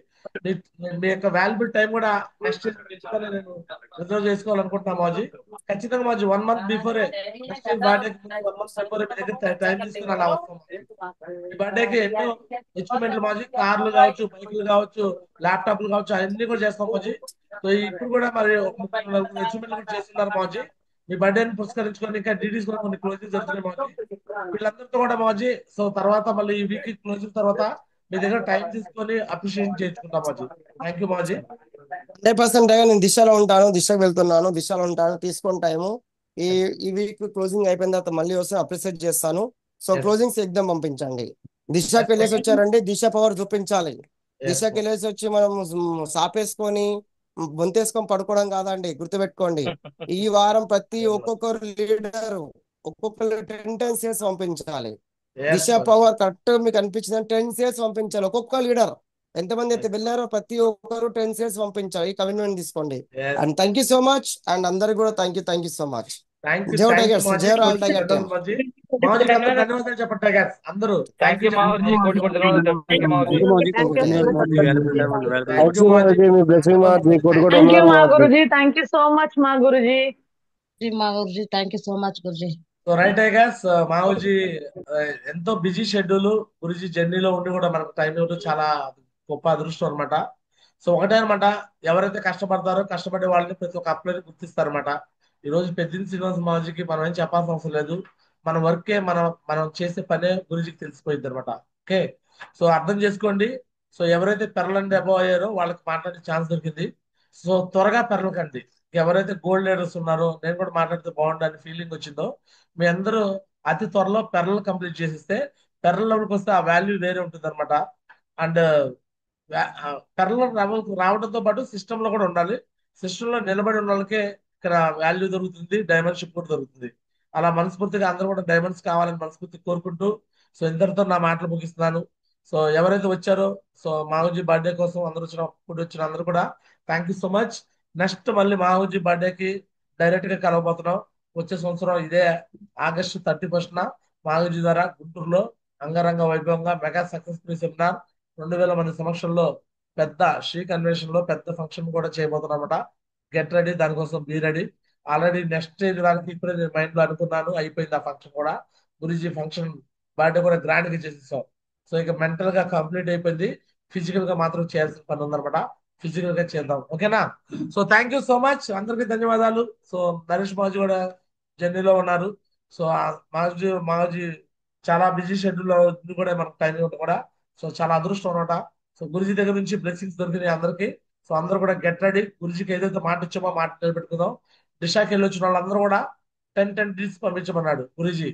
Speaker 1: మీ యొక్క వాల్యుబుల్ టైం కూడా నెక్స్ట్ ఇయర్ నేను రిజర్వ్ చేసుకోవాలనుకుంటున్నాం మావజీ. ఖచ్చితంగా మావజీ 1 మంత్ బిఫోరే నెక్స్ట్ ఇయర్ బర్త్డేకి 1 మంత్ బిఫోరే మీ దగ్గర టైం తీసుకుని అలా వస్తాం. ఈ బర్త్డేకి ఎన్నో అచీవ్మెంట్లు మాజీ, కార్లు కావచ్చు, బైకులు కావచ్చు, ల్యాప్టాప్లు కావచ్చు, అన్ని కూడా చేస్తాం మాజీ. సో ఇప్పుడు కూడా మరి 30-40 అచీవ్మెంట్లు కూడా చేస్తున్నారు మాజీ. మీ బర్త్డేని పురస్కరించుకొని ఇంకా డీడీస్ కూడా కొన్ని క్లోజింగ్ జరుగుతున్నాయి మాజీ. వీళ్ళందరితో కూడా మాజీ. సో తర్వాత మళ్ళీ ఈ వీక్ క్లోజింగ్ తర్వాత మీ దగ్గర టైం తీసుకొని అప్రిషియేషన్ చేయించుకుంటాం మాజీ. థ్యాంక్ యూ మాజీ.
Speaker 6: 100% నేను దిశలో ఉంటాను, దిశకు వెళ్తున్నాను, దిశలో ఉంటాను. తీసుకుని టైము ఈ వీక్ క్లోజింగ్ అయిపోయిన తర్వాత మళ్ళీ వస్తే అప్రిషియేట్ చేస్తాను. సో క్లోజింగ్స్ ఎగ్జామ్ పంపించండి. దిశకి వెళ్ళేసి వచ్చారండి, దిశ పవర్ చూపించాలి. దిశకి వెళ్ళేసి వచ్చి మనం సాపేసుకొని బొంతేసుకొని పడుకోవడం కాదండి, గుర్తుపెట్టుకోండి. ఈ వారం ఒక్కొక్కరు లీడర్ ఒక్కొక్కరు 10 టైమ్స్ చేసి పంపించాలి. దిశ పవర్ కరెక్ట్ మీకు అనిపించిందని 10 చేసి పంపించాలి ఒక్కొక్క లీడర్. ఎంతమంది అయితే వెళ్ళారో ప్రతి ఒక్కరు 10 seats పంపించారు. ఈ కమిట్మెంట్ తీసుకోండి.
Speaker 1: Yes.
Speaker 6: And thank you so much. And అందరికి కూడా thank you so much.
Speaker 1: Thank you
Speaker 6: జై
Speaker 1: థ్యాంక్ యూ
Speaker 6: టైగర్స్,
Speaker 1: మాజీ,
Speaker 6: జై రాయల్
Speaker 1: కోటి
Speaker 6: టైగర్ టీమ్.
Speaker 1: మాజీ. మాజీకి అందరూ ధన్యవాదాలు చెప్పండి టైగర్స్ అందరూ.
Speaker 8: థ్యాంక్ యూ మావజీ, కోటి కోటి ధన్యవాదాలు. థ్యాంక్ యూ మావజీ.
Speaker 6: థ్యాంక్ యూ మాజీ, మీ బ్లెస్సింగ్ మాజీ, కోటి కోటి
Speaker 7: థ్యాంక్ యూ
Speaker 6: వందనాలు
Speaker 7: మా
Speaker 6: మాజీ.
Speaker 7: Guruji, thank you so much మా గురుజీ.
Speaker 3: మా Guruji thank you so much guruji.
Speaker 1: So right tigers, మావుజీ ఎంతో బిజీ షెడ్యూల్, గురుజీ జర్నీలో ఉండి కూడా మనకు టైం ఇవ్వడం చాలా గొప్ప అదృష్టం అనమాట. సో ఒకటే అనమాట, ఎవరైతే కష్టపడతారో కష్టపడే వాళ్ళని ప్రతి ఒక్క అప్లైని గుర్తిస్తారనమాట. ఈ రోజు పెద్దింటి శ్రీనివాస మావుజీకి మనం ఏం చెప్పాల్సిన అవసరం లేదు. మన వర్కే మనం చేసే పనే గురుజీకి తెలిసిపోయింది అనమాట. ఓకే, సో అర్థం చేసుకోండి. సో ఎవరైతే పెరలండి అబౌవ్ అయ్యారో వాళ్ళకి మాట్లాడే ఛాన్స్ దొరికింది. సో త్వరగా పెరలకండి. ఎవరైతే గోల్డ్ లీడర్స్ ఉన్నారో, నేను కూడా మాట్లాడితే బాగుండని ఫీలింగ్ వచ్చిందో, మీ అందరూ అతి త్వరలో పెరల్ కంప్లీట్ చేసిస్తే పెరల్ లెవెల్కి వస్తే ఆ వాల్యూ వేరే ఉంటుంది అనమాట. అండ్ పెరల్ రావడంతో పాటు సిస్టమ్ లో కూడా ఉండాలి. సిస్టమ్ లో నిలబడి ఉన్న వాళ్ళకే ఇక్కడ వాల్యూ దొరుకుతుంది, డైమెన్షిప్ కూడా దొరుకుతుంది. అలా మనస్ఫూర్తిగా అందరూ కూడా డైమండ్స్ కావాలని మనస్ఫూర్తిగా కోరుకుంటూ, సో ఇంతటితో నా మాటలు ముగిస్తున్నాను. సో ఎవరైతే వచ్చారో, సో మాహూజీ బర్త్డే కోసం అందరూ వచ్చిన అందరూ కూడా thank you so much. Next మళ్ళీ మాహూజీ బర్త్డేకి డైరెక్ట్ గా కలవబోతున్నాం. వచ్చే సంవత్సరం ఇదే ఆగస్టు 31న మాహూజీ ద్వారా గుంటూరులో అంగరంగ వైభవంగా మెగా సక్సెస్ఫుల్ సెమినార్ 2000 మంది సమక్షంలో పెద్ద శ్రీ కన్వెన్షన్ లో పెద్ద ఫంక్షన్ కూడా చేయబోతున్నాం అనమాట. గెట్ రెడీ, దానికోసం be ready. Already next stage దానికి ఇప్పుడే నేను మైండ్ లో అనుకున్నాను, అయిపోయింది ఆ ఫంక్షన్ కూడా. గురుజీ ఫంక్షన్ బర్త్డే కూడా గ్రాండ్ గా చేసేసాం. సో ఇక మెంటల్ గా కంప్లీట్ అయిపోయింది, ఫిజికల్ గా మాత్రం చేయాల్సిన పని ఉందన్నమాట. ఫిజికల్ గా చేద్దాం, ఓకేనా? So thank you so much, అందరికీ ధన్యవాదాలు. సో నరేష్ మాజీ కూడా జర్నీలో ఉన్నారు. సో మాజీ చాలా బిజీ షెడ్యూల్ లో ఉంది కూడా, మనకు టైం ఇవ్వడం కూడా. సో చాలా అదృష్టం అనమాట. సో గురుజీ దగ్గర నుంచి బ్లెస్సింగ్స్ దొరికినాయి అందరికీ. సో అందరూ కూడా గెట్ రెడీ. గురుజీకి ఏదైతే మాట ఇచ్చామో మాట నిలబెట్టుకుందాం. దిశాకి వెళ్ళి వచ్చిన వాళ్ళందరూ కూడా 10 డీటెయిల్స్ పంపించమన్నాడు గురుజీ.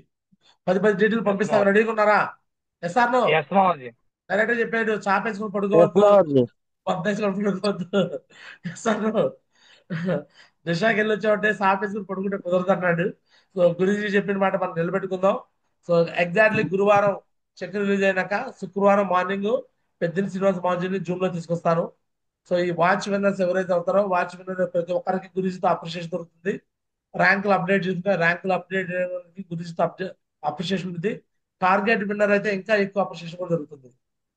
Speaker 1: 10 డీటెయిల్స్ పంపిస్తాం, రెడీగా ఉన్నారా? Yes or no?
Speaker 8: ఎస్ మావజీ.
Speaker 1: డైరెక్ట్ చెప్పాడు, చాపేసుకుని
Speaker 6: ఎస్
Speaker 1: పడుకోవద్దు,
Speaker 6: మాజీ.
Speaker 1: పొద్దేసుకొని పడుకోవద్దు. Yes or no? దిశాకి వెళ్ళి వచ్చామంటే చాపేసుకుని పడుకుంటే కుదరదు అన్నాడు. సో గురుజీ చెప్పిన మాట మనం నిలబెట్టుకుందాం. సో ఎగ్జాక్ట్లీ గురువారం చెక్ రిలీజ్ అయినాక శుక్రవారం మార్నింగ్ పెద్దింటి శ్రీనివాస మాజీని జూమ్ లో తీసుకొస్తాను. సో ఈ వాచ్ విన్నర్స్ ఎవరైతే అవుతారో వాచ్ విన్నర్ ప్రతి ఒక్కరికి గురుజీతో అప్రిషియేషన్ దొరుకుతుంది. ర్యాంకులు అప్డేట్ చేసుకుంటే ర్యాంకులు అప్డేట్ గురుజీతో అప్రిషియేషన్ ఉంది. టార్గెట్ విన్నర్ అయితే ఇంకా ఎక్కువ అప్రిషియేషన్ కూడా దొరుకుతుంది.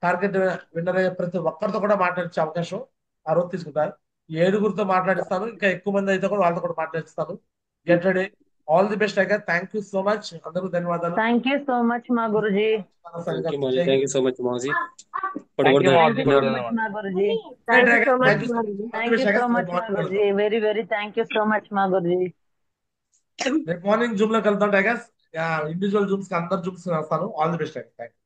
Speaker 1: టార్గెట్ విన్నర్ అయ్యే ప్రతి ఒక్కరితో కూడా మాట్లాడించే అవకాశం ఆ రోజు తీసుకుంటారు. 7గురితో మాట్లాడిస్తాను, ఇంకా ఎక్కువ మంది అయితే కూడా వాళ్ళతో కూడా మాట్లాడిస్తాను. Get ready. All the best అయ్యా. థ్యాంక్ యూ సో మచ్, అందరూ ధన్యవాదాలు.
Speaker 7: థ్యాంక్ యూ సో మచ్ మా గురుజీ.
Speaker 12: థ్యాంక్ యూ మాజీ, థ్యాంక్ యూ సో మచ్ మాజీ.
Speaker 8: థ్యాంక్ యూ మావజీ, కోటి
Speaker 7: సో మచ్ మా Guruji.
Speaker 1: Right
Speaker 7: thank you so
Speaker 1: thank
Speaker 7: much
Speaker 1: you
Speaker 7: మా Guruji. Thank you so much మా Guruji. Very very thank you so much మా గురుజీ.
Speaker 1: రేపు మార్నింగ్ జూమ్ లోకి వెళ్తాం టైగర్స్. ఇండివిజువల్ జూమ్స్ కి అందరు జూమ్స్ వస్తాను. All the best. Thank you.